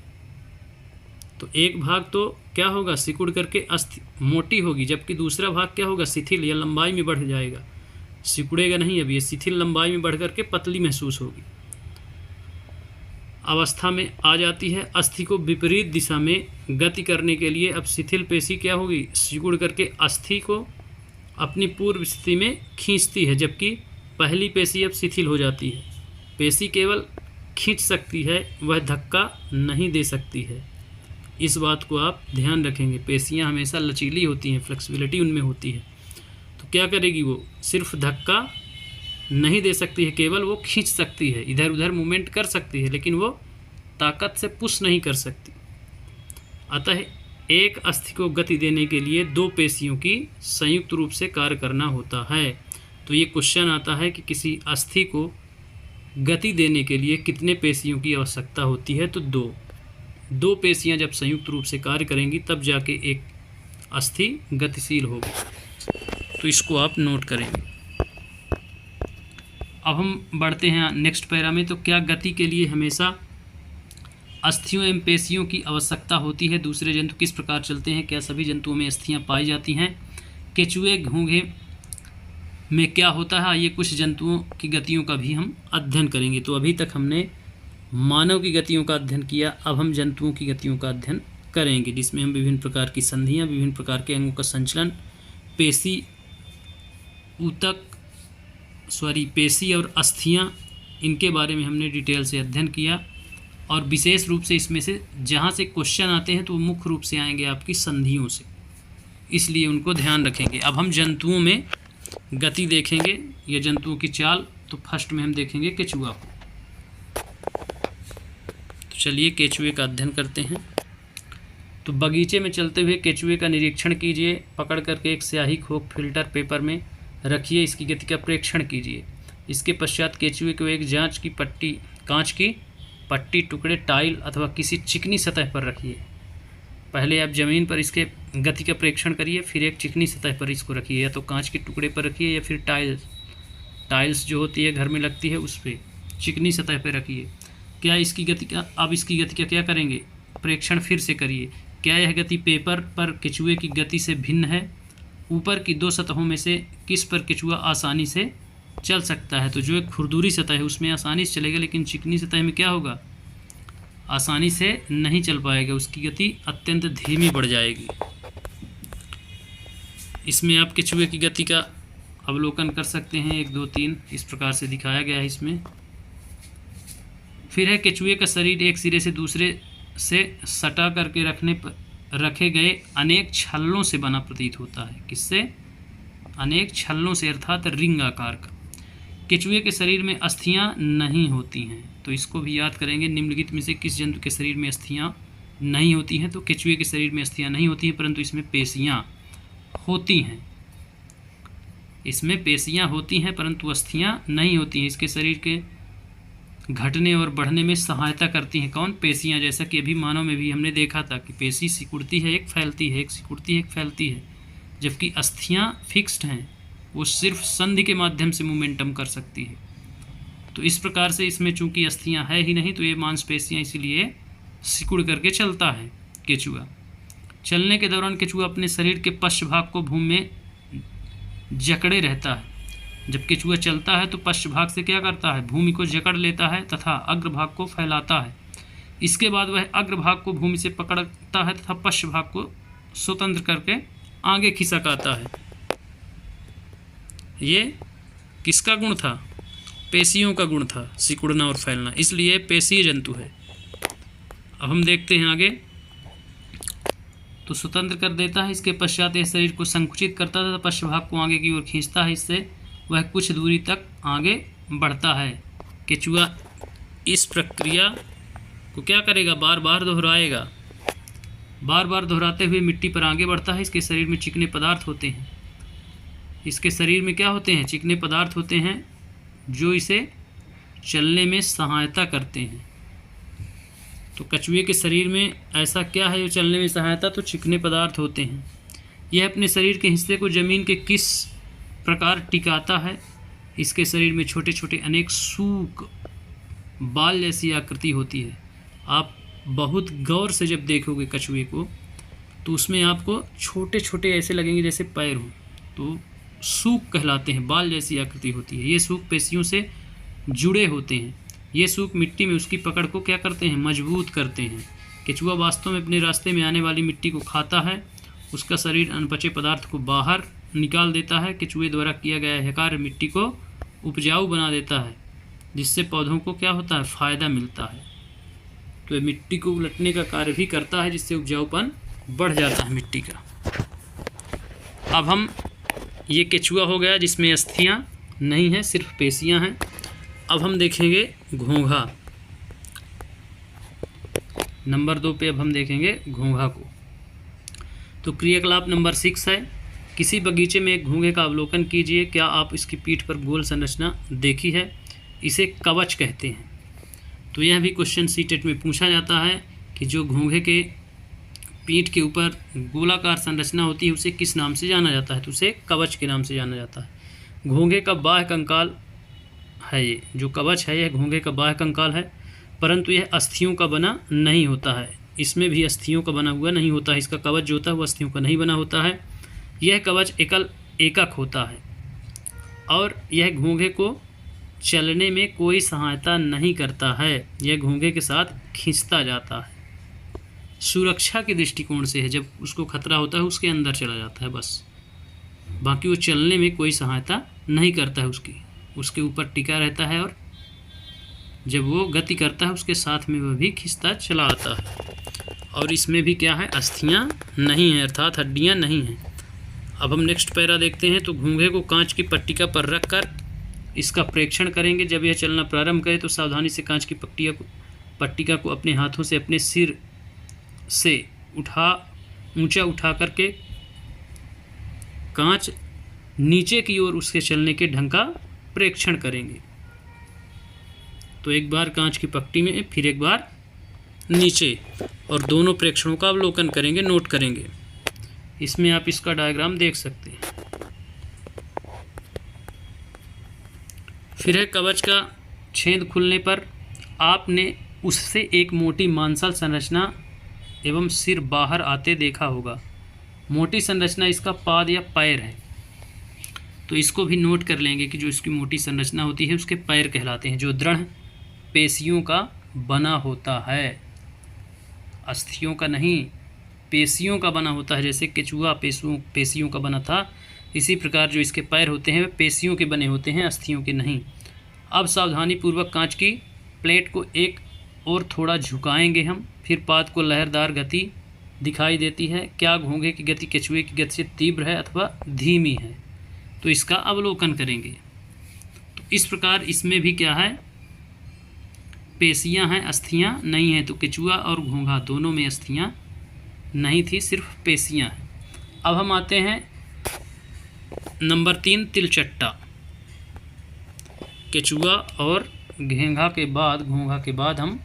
तो एक भाग तो क्या होगा, सिकुड़ करके अस्थि मोटी होगी, जबकि दूसरा भाग क्या होगा, शिथिल या लंबाई में बढ़ जाएगा, सिकुड़ेगा नहीं, अब ये शिथिल लंबाई में बढ़ करके पतली महसूस होगी, अवस्था में आ जाती है। अस्थि को विपरीत दिशा में गति करने के लिए अब शिथिल पेशी क्या होगी, सिकुड़ करके अस्थि को अपनी पूर्व स्थिति में खींचती है, जबकि पहली पेशी अब शिथिल हो जाती है। पेशी केवल खींच सकती है, वह धक्का नहीं दे सकती है। इस बात को आप ध्यान रखेंगे। पेशियां हमेशा लचीली होती हैं, फ्लेक्सिबिलिटी उनमें होती है, तो क्या करेगी, वो सिर्फ धक्का नहीं दे सकती है, केवल वो खींच सकती है, इधर उधर मूवमेंट कर सकती है, लेकिन वो ताकत से पुश नहीं कर सकती। अतः एक अस्थि को गति देने के लिए दो पेशियों की संयुक्त रूप से कार्य करना होता है। तो ये क्वेश्चन आता है कि किसी अस्थि को गति देने के लिए कितने पेशियों की आवश्यकता होती है, तो दो पेशियां जब संयुक्त रूप से कार्य करेंगी तब जाके एक अस्थि गतिशील होगी। तो इसको आप नोट करेंगे। अब हम बढ़ते हैं नेक्स्ट पैरा में। तो क्या गति के लिए हमेशा अस्थियों एवं पेशियों की आवश्यकता होती है? दूसरे जंतु किस प्रकार चलते हैं? क्या सभी जंतुओं में अस्थियां पाई जाती हैं? केचुए घोंघे में क्या होता है? ये कुछ जंतुओं की गतियों का भी हम अध्ययन करेंगे। तो अभी तक हमने मानव की गतियों का अध्ययन किया, अब हम जंतुओं की गतियों का अध्ययन करेंगे, जिसमें हम विभिन्न प्रकार की संधियाँ, विभिन्न प्रकार के अंगों का संचलन, पेशी और अस्थियाँ, इनके बारे में हमने डिटेल से अध्ययन किया। और विशेष रूप से इसमें से जहाँ से क्वेश्चन आते हैं तो वो मुख्य रूप से आएंगे आपकी संधियों से, इसलिए उनको ध्यान रखेंगे। अब हम जंतुओं में गति देखेंगे, ये जंतुओं की चाल। तो फर्स्ट में हम देखेंगे केचुआ को। तो चलिए केचुए का अध्ययन करते हैं। तो बगीचे में चलते हुए केचुए का निरीक्षण कीजिए। पकड़ करके एक स्याही खोक फिल्टर पेपर में रखिए, इसकी गति का प्रेक्षण कीजिए। इसके पश्चात केचुए को एक कांच की पट्टी टुकड़े टाइल अथवा किसी चिकनी सतह पर रखिए। पहले आप ज़मीन पर इसके गति का प्रेक्षण करिए, फिर एक चिकनी सतह पर इसको रखिए, या तो कांच के टुकड़े पर रखिए या फिर टाइल्स जो होती है घर में लगती है उस पर, चिकनी सतह पर रखिए। क्या इसकी गति का, अब इसकी गति का क्या करेंगे, प्रेक्षण फिर से करिए। क्या यह गति पेपर पर केचुए की गति से भिन्न है? ऊपर की दो सतहों में से किस पर केचुआ आसानी से चल सकता है? तो जो एक खुरदुरी सतह है उसमें आसानी से चलेगा, लेकिन चिकनी सतह में क्या होगा, आसानी से नहीं चल पाएगा, उसकी गति अत्यंत धीमी बढ़ जाएगी। इसमें आप केचुए की गति का अवलोकन कर सकते हैं। 1 2 3 इस प्रकार से दिखाया गया है इसमें। फिर है केचुए का शरीर एक सिरे से दूसरे से सटा करके रखे गए अनेक छल्लों से बना प्रतीत होता है। किससे? अनेक छल्लों से, अर्थात रिंग आकार का। केचुए के शरीर में अस्थियां नहीं होती हैं, तो इसको भी याद करेंगे। निम्नलिखित में से किस जंतु के शरीर में अस्थियां नहीं होती हैं? तो केचुए के शरीर में अस्थियां नहीं होती हैं, परंतु इसमें पेशियां होती हैं। इसमें पेशियां होती हैं परंतु अस्थियां नहीं होती हैं। इसके शरीर के घटने और बढ़ने में सहायता करती हैं। कौन? पेशियां। जैसा कि अभी मानव में भी हमने देखा था कि पेशी सिकुड़ती है, एक फैलती है, एक सिकुड़ती है, एक फैलती है, जबकि अस्थियां फिक्स्ड हैं, वो सिर्फ संधि के माध्यम से मोमेंटम कर सकती है। तो इस प्रकार से इसमें चूंकि अस्थियां है ही नहीं, तो ये मांसपेशियां इसीलिए सिकुड़ करके चलता है केचुआ। चलने के दौरान केचुआ अपने शरीर के पश्च भाग को भूमि में जकड़े रहता है। जब केचुआ चलता है तो पश्च भाग से क्या करता है? भूमि को जकड़ लेता है तथा अग्रभाग को फैलाता है। इसके बाद वह अग्रभाग को भूमि से पकड़ता है तथा पश्च भाग को स्वतंत्र करके आगे खिसकाता है। ये किसका गुण था? पेशियों का गुण था, सिकुड़ना और फैलना, इसलिए पेशीय जंतु है। अब हम देखते हैं आगे। तो स्वतंत्र कर देता है। इसके पश्चात यह शरीर को संकुचित करता है तथा पश्च भाग को आगे की ओर खींचता है। इससे वह कुछ दूरी तक आगे बढ़ता है। केचुआ इस प्रक्रिया को क्या करेगा? बार बार दोहराएगा। बार बार दोहराते हुए मिट्टी पर आगे बढ़ता है। इसके शरीर में चिकने पदार्थ होते हैं। इसके शरीर में क्या होते हैं? चिकने पदार्थ होते हैं जो इसे चलने में सहायता करते हैं। तो कछुए के शरीर में ऐसा क्या है जो चलने में सहायता? तो चिकने पदार्थ होते हैं। यह अपने शरीर के हिस्से को जमीन के किस प्रकार टिकाता है? इसके शरीर में छोटे छोटे अनेक सूक बाल जैसी आकृति होती है। आप बहुत गौर से जब देखोगे कछुए को तो उसमें आपको छोटे छोटे ऐसे लगेंगे जैसे पैर हों, तो सूक कहलाते हैं। बाल जैसी आकृति होती है। ये सूक पेशियों से जुड़े होते हैं। ये सूक मिट्टी में उसकी पकड़ को क्या करते हैं? मजबूत करते हैं। केचुआ वास्तव में अपने रास्ते में आने वाली मिट्टी को खाता है। उसका शरीर अनपचे पदार्थ को बाहर निकाल देता है। केचुए द्वारा किया गया यह कार्य मिट्टी को उपजाऊ बना देता है, जिससे पौधों को क्या होता है? फ़ायदा मिलता है। तो ये मिट्टी को उलटने का कार्य भी करता है, जिससे उपजाऊपन बढ़ जाता है मिट्टी का। अब हम ये केचुआ हो गया जिसमें अस्थियां नहीं हैं, सिर्फ पेशियां हैं। अब हम देखेंगे घोंघा। नंबर 2 पे अब हम देखेंगे घोंघा को। तो क्रियाकलाप नंबर 6 है। किसी बगीचे में एक घोंघे का अवलोकन कीजिए। क्या आप इसकी पीठ पर गोल संरचना देखी है? इसे कवच कहते हैं। तो यह भी क्वेश्चन सीटेट में पूछा जाता है कि जो घोंघे के पीठ के ऊपर गोलाकार संरचना होती है उसे किस नाम से जाना जाता है? तो उसे कवच के नाम से जाना जाता है। घोंघे का बाह्य कंकाल है। ये जो कवच है यह घोंघे का बाह्य कंकाल है, परंतु यह अस्थियों का बना नहीं होता है। इसमें भी अस्थियों का बना हुआ नहीं होता है। इसका कवच जो होता है वो अस्थियों का नहीं बना होता है। यह कवच एकक होता है और यह घोंघे को चलने में कोई सहायता नहीं करता है। यह घोंघे के साथ खींचता जाता है। सुरक्षा के दृष्टिकोण से है। जब उसको खतरा होता है उसके अंदर चला जाता है बस, बाकी वो चलने में कोई सहायता नहीं करता है। उसके ऊपर टिका रहता है और जब वो गति करता है उसके साथ में वह भी खींचता चला आता है। और इसमें भी क्या है? अस्थियां नहीं हैं, अर्थात हड्डियां नहीं हैं। अब हम नेक्स्ट पैरा देखते हैं। तो घोंघे को कांच की पट्टिका पर रखकर इसका प्रेक्षण करेंगे। जब यह चलना प्रारंभ करे तो सावधानी से कांच की पट्टिका को अपने हाथों से अपने सिर से ऊंचा उठा करके कांच नीचे की ओर उसके चलने के ढंग का प्रेक्षण करेंगे। तो एक बार कांच की पट्टी में, फिर एक बार नीचे, और दोनों प्रेक्षणों का अवलोकन करेंगे, नोट करेंगे। इसमें आप इसका डायग्राम देख सकते हैं। फिर है कवच का छेद खुलने पर आपने उससे एक मोटी मांसल संरचना एवं सिर बाहर आते देखा होगा। मोटी संरचना इसका पाद या पैर है। तो इसको भी नोट कर लेंगे कि जो इसकी मोटी संरचना होती है उसके पैर कहलाते हैं, जो दृढ़ पेशियों का बना होता है। अस्थियों का नहीं, पेशियों का बना होता है। जैसे केचुआ पेशियों का बना था, इसी प्रकार जो इसके पैर होते हैं वे पेशियों के बने होते हैं, अस्थियों के नहीं। अब सावधानीपूर्वक कांच की प्लेट को एक और थोड़ा झुकाएंगे हम, फिर पाद को लहरदार गति दिखाई देती है। क्या घोंघे की गति केचुए की गति से तीव्र है अथवा धीमी है, तो इसका अवलोकन करेंगे। तो इस प्रकार इसमें भी क्या है, पेशियां हैं, अस्थियां नहीं हैं। तो केचुआ और घोंघा दोनों में अस्थियां नहीं थी, सिर्फ पेशियां हैं। अब हम आते हैं नंबर 3, तिलचट्टा। केचुआ और घोंघा के बाद हम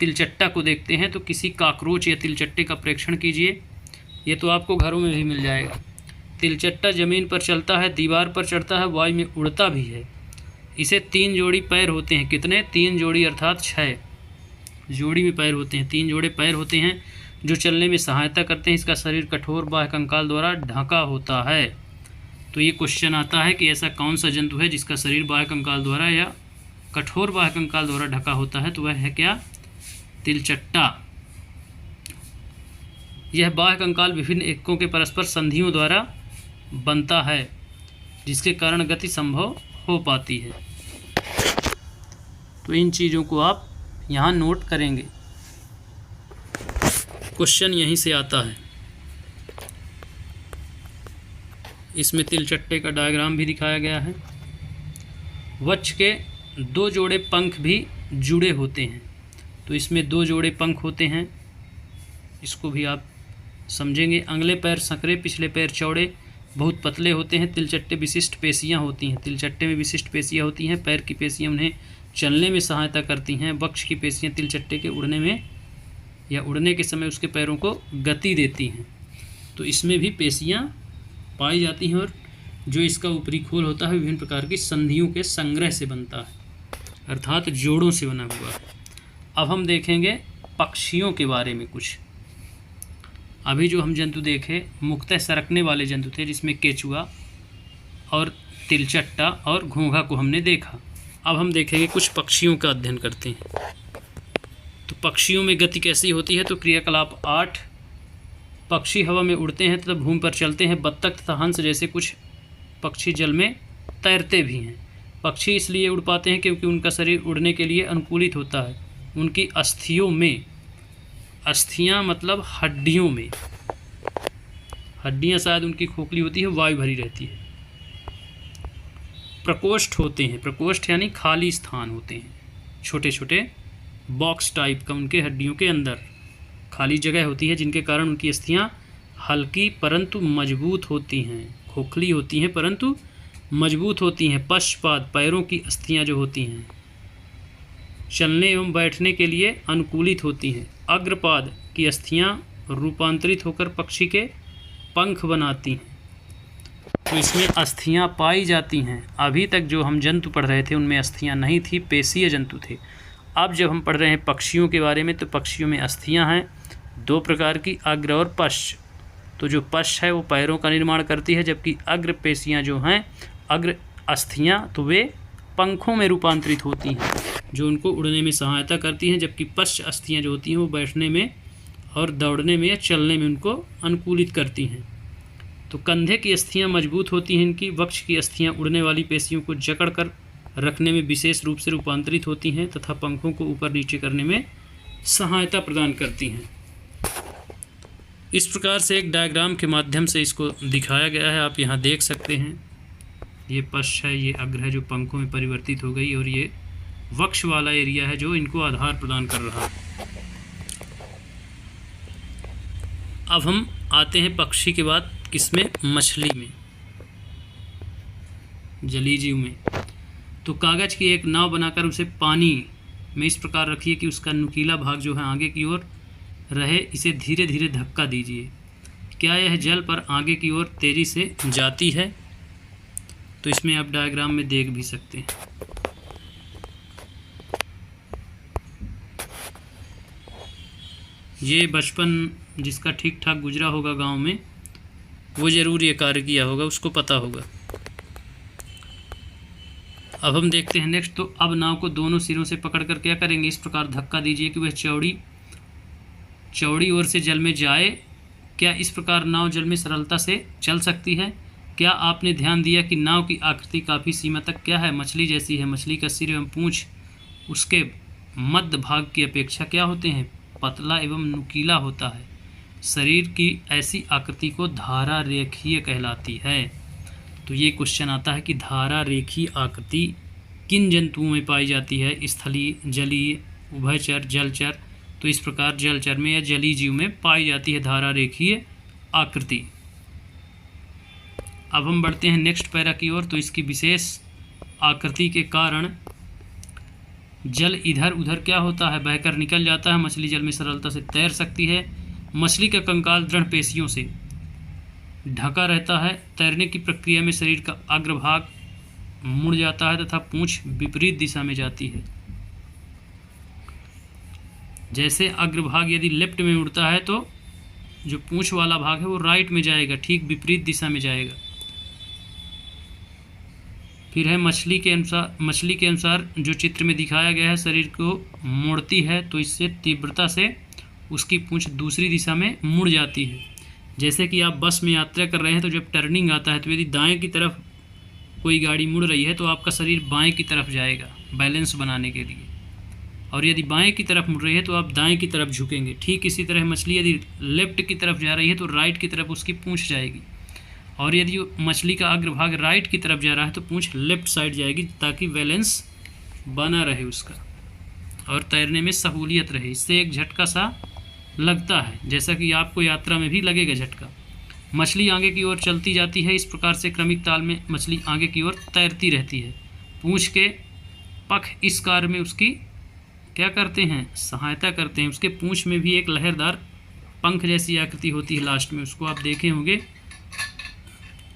तिलचट्टा को देखते हैं। तो किसी काकरोच या तिलचट्टे का प्रेक्षण कीजिए, ये तो आपको घरों में भी मिल जाएगा। तिलचट्टा जमीन पर चलता है, दीवार पर चढ़ता है, वायु में उड़ता भी है। इसे 3 जोड़ी पैर होते हैं। कितने? 3 जोड़ी अर्थात 6 जोड़ी में पैर होते हैं। 3 जोड़े पैर होते हैं जो चलने में सहायता करते हैं। इसका शरीर कठोर बाह्य कंकाल द्वारा ढका होता है। तो ये क्वेश्चन आता है कि ऐसा कौन सा जंतु है जिसका शरीर बाह्य कंकाल द्वारा या कठोर बाह्य कंकाल द्वारा ढका होता है? तो वह है क्या? तिलचट्टा। यह बाह्य कंकाल विभिन्न एककों के परस्पर संधियों द्वारा बनता है, जिसके कारण गति संभव हो पाती है। तो इन चीज़ों को आप यहाँ नोट करेंगे, क्वेश्चन यहीं से आता है। इसमें तिलचट्टे का डायग्राम भी दिखाया गया है। वृक्ष के 2 जोड़े पंख भी जुड़े होते हैं। तो इसमें 2 जोड़े पंख होते हैं, इसको भी आप समझेंगे। अगले पैर संकरे, पिछले पैर चौड़े, बहुत पतले होते हैं। तिलचट्टे विशिष्ट पेशियां होती हैं। तिलचट्टे में विशिष्ट पेशियां होती हैं। पैर की पेशियां उन्हें चलने में सहायता करती हैं। वृक्ष की पेशियां तिलचट्टे के उड़ने में या उड़ने के समय उसके पैरों को गति देती हैं। तो इसमें भी पेशियां पाई जाती हैं। और जो इसका ऊपरी खोल होता है विभिन्न प्रकार की संधियों के संग्रह से बनता है, अर्थात जोड़ों से बना हुआ है। अब हम देखेंगे पक्षियों के बारे में कुछ। अभी जो हम जंतु देखे मुख्यतः सरकने वाले जंतु थे, जिसमें केचुआ और तिलचट्टा और घोंघा को हमने देखा। अब हम देखेंगे कुछ पक्षियों का अध्ययन करते हैं। तो पक्षियों में गति कैसी होती है? तो क्रियाकलाप 8। पक्षी हवा में उड़ते हैं तथा भूमि पर चलते हैं। बत्तख तथा हंस जैसे कुछ पक्षी जल में तैरते भी हैं। पक्षी इसलिए उड़ पाते हैं क्योंकि उनका शरीर उड़ने के लिए अनुकूलित होता है। उनकी अस्थियों में, अस्थियां मतलब हड्डियों में, हड्डियां शायद उनकी खोखली होती है, वायु भरी रहती है। प्रकोष्ठ होते हैं। प्रकोष्ठ यानी खाली स्थान होते हैं, छोटे छोटे बॉक्स टाइप का उनके हड्डियों के अंदर खाली जगह होती है, जिनके कारण उनकी अस्थियां हल्की परंतु मजबूत होती हैं। खोखली होती हैं परंतु मजबूत होती हैं। पश्चपाद पैरों की अस्थियां जो होती हैं चलने एवं बैठने के लिए अनुकूलित होती हैं। अग्रपाद की अस्थियां रूपांतरित होकर पक्षी के पंख बनाती हैं। तो इसमें अस्थियां पाई जाती हैं। अभी तक जो हम जंतु पढ़ रहे थे उनमें अस्थियां नहीं थी, पेशीय जंतु थे। अब जब हम पढ़ रहे हैं पक्षियों के बारे में, तो पक्षियों में अस्थियां हैं 2 प्रकार की, अग्र और पश्च। तो जो पश्च है वो पैरों का निर्माण करती है, जबकि अग्र पेशियां जो हैं, अग्र अस्थियां, तो वे पंखों में रूपांतरित होती हैं, जो उनको उड़ने में सहायता करती हैं। जबकि पश्च अस्थियां जो होती हैं वो बैठने में और दौड़ने में या चलने में उनको अनुकूलित करती हैं। तो कंधे की अस्थियां मजबूत होती हैं इनकी। वक्ष की अस्थियां उड़ने वाली पेशियों को जकड़ कर रखने में विशेष रूप से रूपांतरित होती हैं तथा पंखों को ऊपर नीचे करने में सहायता प्रदान करती हैं। इस प्रकार से एक डायग्राम के माध्यम से इसको दिखाया गया है, आप यहाँ देख सकते हैं। ये पश्च है, ये अग्र है जो पंखों में परिवर्तित हो गई, और ये वक्ष वाला एरिया है जो इनको आधार प्रदान कर रहा है। अब हम आते हैं पक्षी के बाद किसमें? मछली में, जलीय जीव में। तो कागज की एक नाव बनाकर उसे पानी में इस प्रकार रखिए कि उसका नुकीला भाग जो है आगे की ओर रहे। इसे धीरे धीरे धक्का दीजिए। क्या यह जल पर आगे की ओर तेजी से जाती है? तो इसमें आप डायग्राम में देख भी सकते हैं। ये बचपन जिसका ठीक ठाक गुजरा होगा गांव में, वो ज़रूर ये कार्य किया होगा, उसको पता होगा। अब हम देखते हैं नेक्स्ट। तो अब नाव को दोनों सिरों से पकड़कर क्या करेंगे? इस प्रकार धक्का दीजिए कि वह चौड़ी ओर से जल में जाए। क्या इस प्रकार नाव जल में सरलता से चल सकती है? क्या आपने ध्यान दिया कि नाव की आकृति काफ़ी सीमा तक क्या है, मछली जैसी है। मछली का सिर एवं पूँछ उसके मध्य भाग की अपेक्षा क्या होते हैं, पतला एवं नुकीला होता है। शरीर की ऐसी आकृति को धारा रेखीय कहलाती है। तो ये क्वेश्चन आता है कि धारा रेखीय आकृति किन जंतुओं में पाई जाती है, स्थलीय, जलीय, उभयचर, जलचर। तो इस प्रकार जलचर में या जलीय जीव में पाई जाती है धारा रेखीय आकृति। अब हम बढ़ते हैं नेक्स्ट पैरा की ओर। तो इसकी विशेष आकृति के कारण जल इधर उधर क्या होता है, बहकर निकल जाता है। मछली जल में सरलता से तैर सकती है। मछली का कंकाल दृढ़ पेशियों से ढका रहता है। तैरने की प्रक्रिया में शरीर का अग्रभाग मुड़ जाता है तथा पूंछ विपरीत दिशा में जाती है। जैसे अग्रभाग यदि लेफ्ट में उड़ता है तो जो पूंछ वाला भाग है वो राइट में जाएगा, ठीक विपरीत दिशा में जाएगा। फिर है मछली के अनुसार जो चित्र में दिखाया गया है, शरीर को मोड़ती है तो इससे तीव्रता से उसकी पूंछ दूसरी दिशा में मुड़ जाती है। जैसे कि आप बस में यात्रा कर रहे हैं तो जब टर्निंग आता है तो यदि दाएं की तरफ कोई गाड़ी मुड़ रही है तो आपका शरीर बाएं की तरफ जाएगा बैलेंस बनाने के लिए, और यदि बाएं की तरफ मुड़ रही है तो आप दाएं की तरफ झुकेंगे। ठीक इसी तरह मछली यदि लेफ्ट की तरफ जा रही है तो राइट की तरफ उसकी पूंछ जाएगी, और यदि मछली का अग्रभाग राइट की तरफ जा रहा है तो पूंछ लेफ्ट साइड जाएगी, ताकि बैलेंस बना रहे उसका और तैरने में सहूलियत रहे। इससे एक झटका सा लगता है, जैसा कि आपको यात्रा में भी लगेगा झटका। मछली आगे की ओर चलती जाती है। इस प्रकार से क्रमिक ताल में मछली आगे की ओर तैरती रहती है। पूंछ के पख इस कार्य में उसकी क्या करते हैं, सहायता करते हैं। उसके पूंछ में भी एक लहरदार पंख जैसी आकृति होती है लास्ट में, उसको आप देखे होंगे।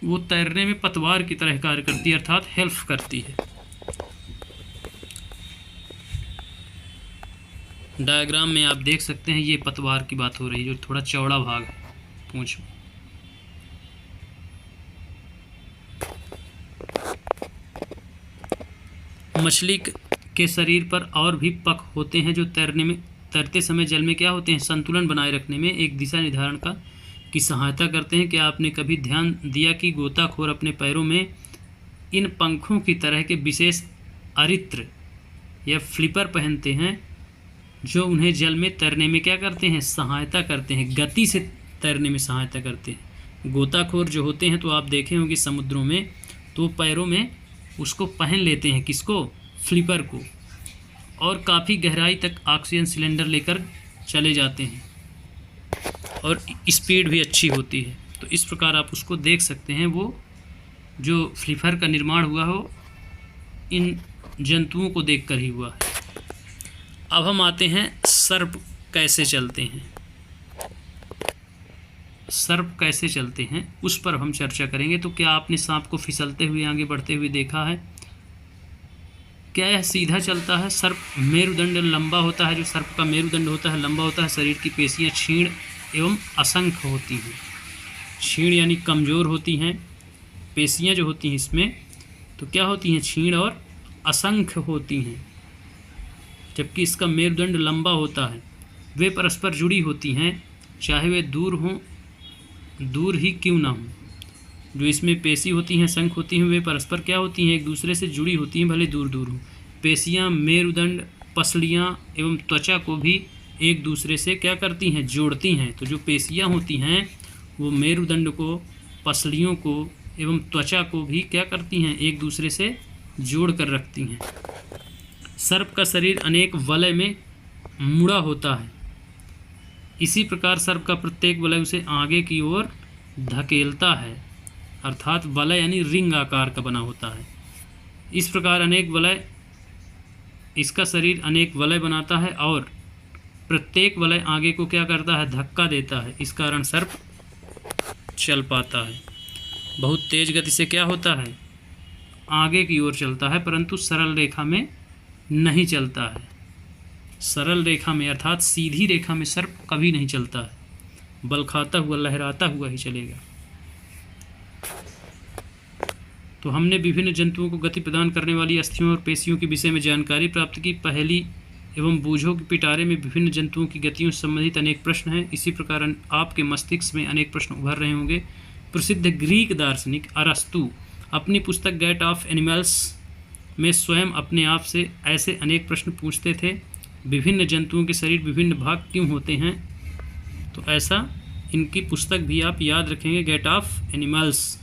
वो तैरने में पतवार की तरह कार्य करती है, अर्थात हेल्प करती है। डायग्राम में आप देख सकते हैं ये पतवार की बात हो रही है, जो थोड़ा चौड़ा भाग है पूंछ में। मछली के शरीर पर और भी पख होते हैं जो तैरते समय जल में क्या होते हैं, संतुलन बनाए रखने में एक दिशा निर्धारण की सहायता करते हैं। क्या आपने कभी ध्यान दिया कि गोताखोर अपने पैरों में इन पंखों की तरह के विशेष अरित्र या फ्लिपर पहनते हैं, जो उन्हें जल में तैरने में क्या करते हैं, सहायता करते हैं, गति से तैरने में सहायता करते हैं। गोताखोर जो होते हैं तो आप देखे होंगे समुद्रों में, तो पैरों में उसको पहन लेते हैं, किसको, फ्लिपर को, और काफ़ी गहराई तक ऑक्सीजन सिलेंडर लेकर चले जाते हैं और स्पीड भी अच्छी होती है। तो इस प्रकार आप उसको देख सकते हैं। वो जो फ्लिपर का निर्माण हुआ हो इन जंतुओं को देखकर ही हुआ है। अब हम आते हैं सर्प कैसे चलते हैं। सर्प कैसे चलते हैं उस पर हम चर्चा करेंगे। तो क्या आपने सांप को फिसलते हुए आगे बढ़ते हुए देखा है? क्या यह सीधा चलता है? सर्प मेरुदंड लंबा होता है, जो सर्प का मेरुदंड होता है लंबा होता है। शरीर की पेशियां क्षीण एवं असंख्य होती हैं। क्षीण यानी कमज़ोर होती हैं। पेशियां जो होती हैं इसमें तो क्या होती हैं, क्षीण और असंख्य होती हैं। जबकि इसका मेरुदंड लंबा होता है। वे परस्पर जुड़ी होती हैं, चाहे वे दूर ही क्यों ना हो। जो इसमें पेशी होती हैं, शंख होती हैं, वे परस्पर क्या होती हैं, एक दूसरे से जुड़ी होती हैं, भले दूर दूर हो। पेशियां मेरुदंड, पसलियां एवं त्वचा को भी एक दूसरे से क्या करती हैं, जोड़ती हैं। तो जो पेशियां होती हैं वो मेरुदंड को, पसलियों को एवं त्वचा को भी क्या करती हैं, एक दूसरे से जोड़ कर रखती हैं। सर्प का शरीर अनेक वलय में मुड़ा होता है। इसी प्रकार सर्प का प्रत्येक वलय उसे आगे की ओर धकेलता है, अर्थात वलय यानी रिंग आकार का बना होता है। इस प्रकार इसका शरीर अनेक वलय बनाता है और प्रत्येक वलय आगे को क्या करता है, धक्का देता है। इस कारण सर्प चल पाता है। बहुत तेज गति से क्या होता है, आगे की ओर चलता है, परंतु सरल रेखा में नहीं चलता है। सरल रेखा में अर्थात सीधी रेखा में सर्प कभी नहीं चलता है, बल खाता हुआ लहराता हुआ ही चलेगा। तो हमने विभिन्न जंतुओं को गति प्रदान करने वाली अस्थियों और पेशियों के विषय में जानकारी प्राप्त की। पहली एवं बूझों के पिटारे में विभिन्न जंतुओं की गतियों से संबंधित अनेक प्रश्न हैं। इसी प्रकार आपके मस्तिष्क में अनेक प्रश्न उभर रहे होंगे। प्रसिद्ध ग्रीक दार्शनिक अरस्तु अपनी पुस्तक गेट ऑफ एनिमल्स में स्वयं अपने आप से ऐसे अनेक प्रश्न पूछते थे। विभिन्न जंतुओं के शरीर विभिन्न भाग क्यों होते हैं? तो ऐसा इनकी पुस्तक भी आप याद रखेंगे, गेट ऑफ एनिमल्स,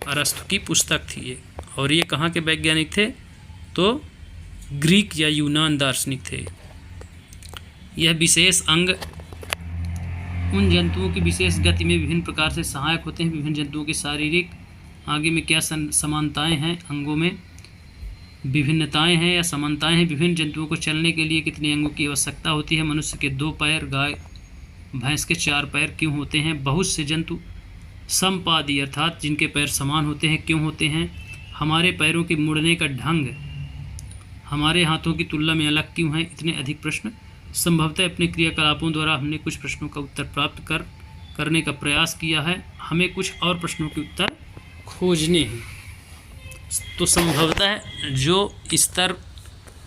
अरस्तु की पुस्तक थी ये। और ये कहाँ के वैज्ञानिक थे? तो ग्रीक या यूनान दार्शनिक थे। यह विशेष अंग उन जंतुओं की विशेष गति में विभिन्न प्रकार से सहायक होते हैं। विभिन्न जंतुओं के शारीरिक आगे में क्या समानताएं हैं? अंगों में विभिन्नताएं हैं या समानताएं हैं? विभिन्न जंतुओं को चलने के लिए कितने अंगों की आवश्यकता होती है? मनुष्य के 2 पैर, गाय भैंस के 4 पैर क्यों होते हैं? बहुत से जंतु समपादी अर्थात जिनके पैर समान होते हैं क्यों होते हैं? हमारे पैरों के मुड़ने का ढंग हमारे हाथों की तुलना में अलग क्यों है? इतने अधिक प्रश्न संभवतः अपने क्रियाकलापों द्वारा हमने कुछ प्रश्नों का उत्तर प्राप्त करने का प्रयास किया है। हमें कुछ और प्रश्नों के उत्तर खोजने हैं। तो संभवतः जो स्तर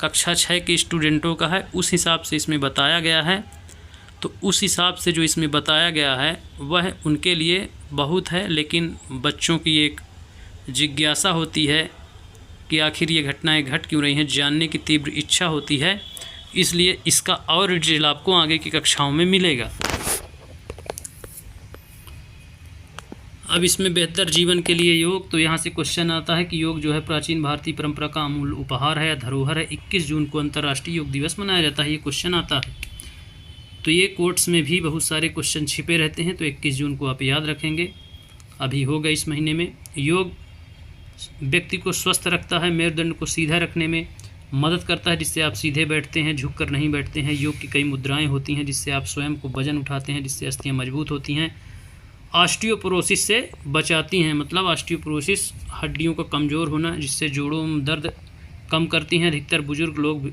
कक्षा 6 के स्टूडेंटों का है उस हिसाब से इसमें बताया गया है। तो उस हिसाब से जो इसमें बताया गया है वह उनके लिए बहुत है, लेकिन बच्चों की एक जिज्ञासा होती है कि आखिर ये घटनाएं घट क्यों रही हैं, जानने की तीव्र इच्छा होती है। इसलिए इसका और डिटेल आपको आगे की कक्षाओं में मिलेगा। अब इसमें बेहतर जीवन के लिए योग, तो यहाँ से क्वेश्चन आता है कि योग जो है प्राचीन भारतीय परंपरा का अमूल्य उपहार है या धरोहर है। 21 जून को अंतर्राष्ट्रीय योग दिवस मनाया जाता है, ये क्वेश्चन आता है। तो ये कोट्स में भी बहुत सारे क्वेश्चन छिपे रहते हैं, तो 21 जून को आप याद रखेंगे। अभी होगा इस महीने में। योग व्यक्ति को स्वस्थ रखता है, मेरुदंड को सीधा रखने में मदद करता है, जिससे आप सीधे बैठते हैं, झुककर नहीं बैठते हैं। योग की कई मुद्राएं होती हैं जिससे आप स्वयं को वजन उठाते हैं, जिससे अस्थियां मजबूत होती हैं। ऑस्टियोपोरोसिस से बचाती हैं, मतलब ऑस्टियोपोरोसिस हड्डियों का कमज़ोर होना, जिससे जोड़ों में दर्द कम करती हैं। अधिकतर बुजुर्ग लोग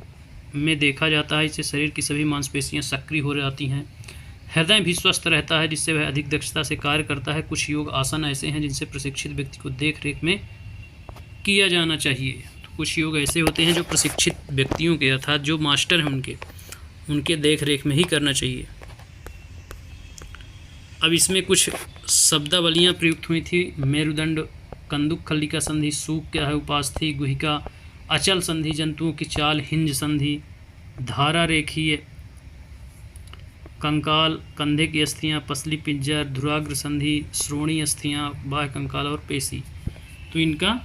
में देखा जाता है, इससे शरीर की सभी मांसपेशियां सक्रिय हो जाती हैं। हृदय भी स्वस्थ रहता है, जिससे वह अधिक दक्षता से कार्य करता है। कुछ योग आसन ऐसे हैं जिनसे प्रशिक्षित व्यक्ति को देख रेख में किया जाना चाहिए। तो कुछ योग ऐसे होते हैं जो प्रशिक्षित व्यक्तियों के अर्थात जो मास्टर हैं उनके देख रेख में ही करना चाहिए। अब इसमें कुछ शब्दावलियाँ प्रयुक्त हुई थी। मेरुदंड, कंदुक खल्लिका संधि, सूक क्या है, उपास्थि, गुहिका, अचल संधि, जंतुओं की चाल, हिंज संधि, धारा रेखीय, कंकाल, कंधे की अस्थियाँ, पसली पिंजर, धुराग्र संधि, श्रोणी अस्थियाँ, बाह्य कंकाल और पेशी। तो इनका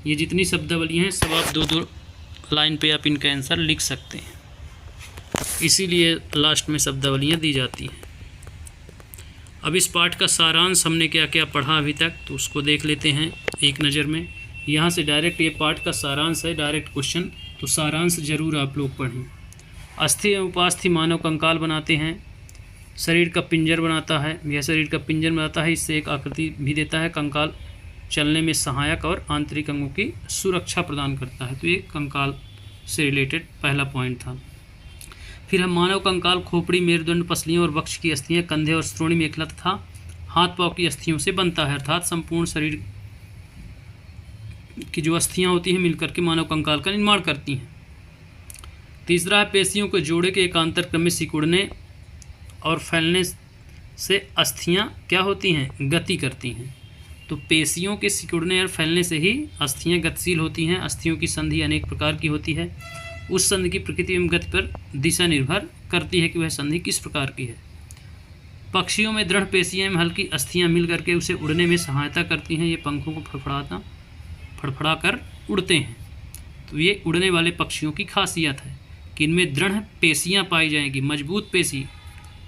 ये जितनी शब्दावलियाँ हैं सब आप 2-2 लाइन पे आप इनका आंसर लिख सकते हैं, इसीलिए लास्ट में शब्दावलियाँ दी जाती हैं। अब इस पाठ का सारांश हमने क्या क्या पढ़ा अभी तक, तो उसको देख लेते हैं एक नज़र में। यहाँ से डायरेक्ट ये पाठ का सारांश है, डायरेक्ट क्वेश्चन, तो सारांश जरूर आप लोग पढ़ें। अस्थि एवं उपास्थि मानव कंकाल बनाते हैं, शरीर का पिंजर बनाता है, यह शरीर का पिंजर बनाता है, इससे एक आकृति भी देता है। कंकाल चलने में सहायक और आंतरिक अंगों की सुरक्षा प्रदान करता है। तो ये कंकाल से रिलेटेड पहला पॉइंट था। फिर हम मानव कंकाल खोपड़ी, मेरुदंड, पसलियों और वक्ष की अस्थियां, कंधे और श्रोणी मेखला तथा हाथ पांव की अस्थियों से बनता है, अर्थात संपूर्ण शरीर की जो अस्थियां होती हैं मिलकर के मानव कंकाल का निर्माण करती हैं। तीसरा है पेशियों को जोड़े के एकांतर क्रम में सिकुड़ने और फैलने से अस्थियां क्या होती हैं, गति करती हैं। तो पेशियों के सिकुड़ने और फैलने से ही अस्थियां गतिशील होती हैं। अस्थियों की संधि अनेक प्रकार की होती है, उस संधि की प्रकृति एवं गति पर दिशा निर्भर करती है कि वह संधि किस प्रकार की है। पक्षियों में दृढ़ पेशियां एवं हल्की अस्थियां मिल करके उसे उड़ने में सहायता करती हैं। ये पंखों को फड़फड़ा कर उड़ते हैं। तो ये उड़ने वाले पक्षियों की खासियत है कि इनमें दृढ़ पेशियां पाई जाएंगी, मजबूत पेशी,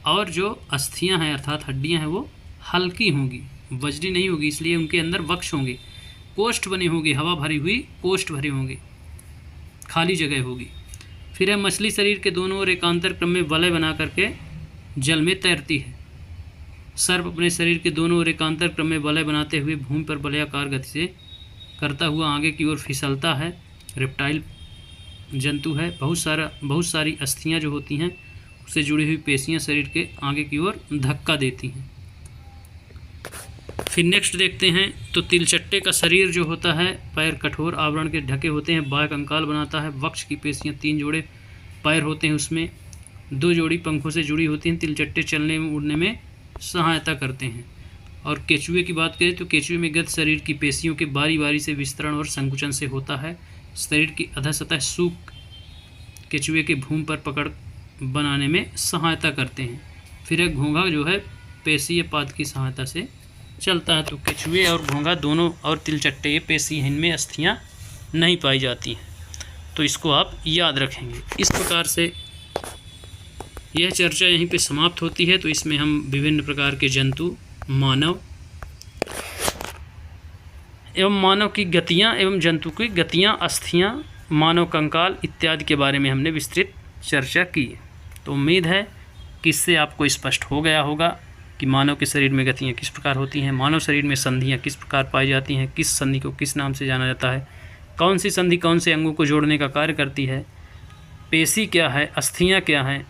और जो अस्थियां हैं अर्थात हड्डियां हैं वो हल्की होंगी, वजनी नहीं होगी, इसलिए उनके अंदर वक्ष होंगे, कोष्ठ बने होंगे, हवा भरी हुई कोष्ठ भरे होंगे, खाली जगह होगी। फिर है मछली शरीर के दोनों ओर एकांतर क्रम में वलय बना करके जल में तैरती है। सर्प अपने शरीर के दोनों ओर एकांतर क्रम में वलय बनाते हुए भूमि पर वलयाकार गति से करता हुआ आगे की ओर फिसलता है। रेप्टाइल जंतु है। बहुत सारी अस्थियां जो होती हैं उससे जुड़ी हुई पेशियां शरीर के आगे की ओर धक्का देती हैं। फिर नेक्स्ट देखते हैं तो तिलचट्टे का शरीर जो होता है, पैर कठोर आवरण के ढके होते हैं, बाह्य कंकाल बनाता है, वक्ष की पेशियां 3 जोड़े पैर होते हैं, उसमें 2 जोड़ी पंखों से जुड़ी होती हैं, तिलचट्टे चलने में उड़ने में सहायता करते हैं। और केचुए की बात करें तो केचुए में गत शरीर की पेशियों के बारी बारी से विस्तरण और संकुचन से होता है। शरीर की अधः सतह सूख केचुए के भूमि पर पकड़ बनाने में सहायता करते हैं। फिर एक घोंघा जो है पेशीय पाद की सहायता से चलता है। तो केचुए और घोंघा दोनों और तिलचट्टे ये पेशी हैं, इनमें अस्थियाँ नहीं पाई जाती हैं, तो इसको आप याद रखेंगे। इस प्रकार से यह चर्चा यहीं पे समाप्त होती है। तो इसमें हम विभिन्न प्रकार के जंतु, मानव एवं मानव की गतियाँ एवं जंतु की गतियाँ, अस्थियाँ, मानव कंकाल इत्यादि के बारे में हमने विस्तृत चर्चा की। तो उम्मीद है कि इससे आपको स्पष्ट हो गया होगा कि मानव के शरीर में गतियाँ किस प्रकार होती हैं, मानव शरीर में संधियाँ किस प्रकार पाई जाती हैं, किस संधि को किस नाम से जाना जाता है, कौन सी संधि कौन से अंगों को जोड़ने का कार्य करती है, पेशी क्या है, अस्थियाँ क्या हैं।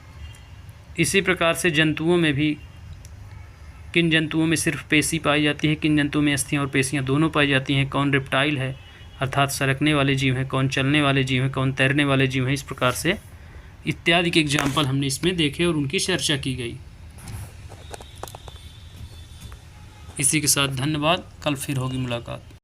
इसी प्रकार से जंतुओं में भी किन जंतुओं में सिर्फ पेशी पाई जाती है, किन जंतुओं में अस्थियाँ और पेशियाँ दोनों पाई जाती हैं, कौन रेप्टाइल है अर्थात सरकने वाले जीव हैं, कौन चलने वाले जीव हैं, कौन तैरने वाले जीव हैं। इस प्रकार से इत्यादि के एग्जाम्पल हमने इसमें देखे और उनकी चर्चा की गई। इसी के साथ धन्यवाद। कल फिर होगी मुलाकात।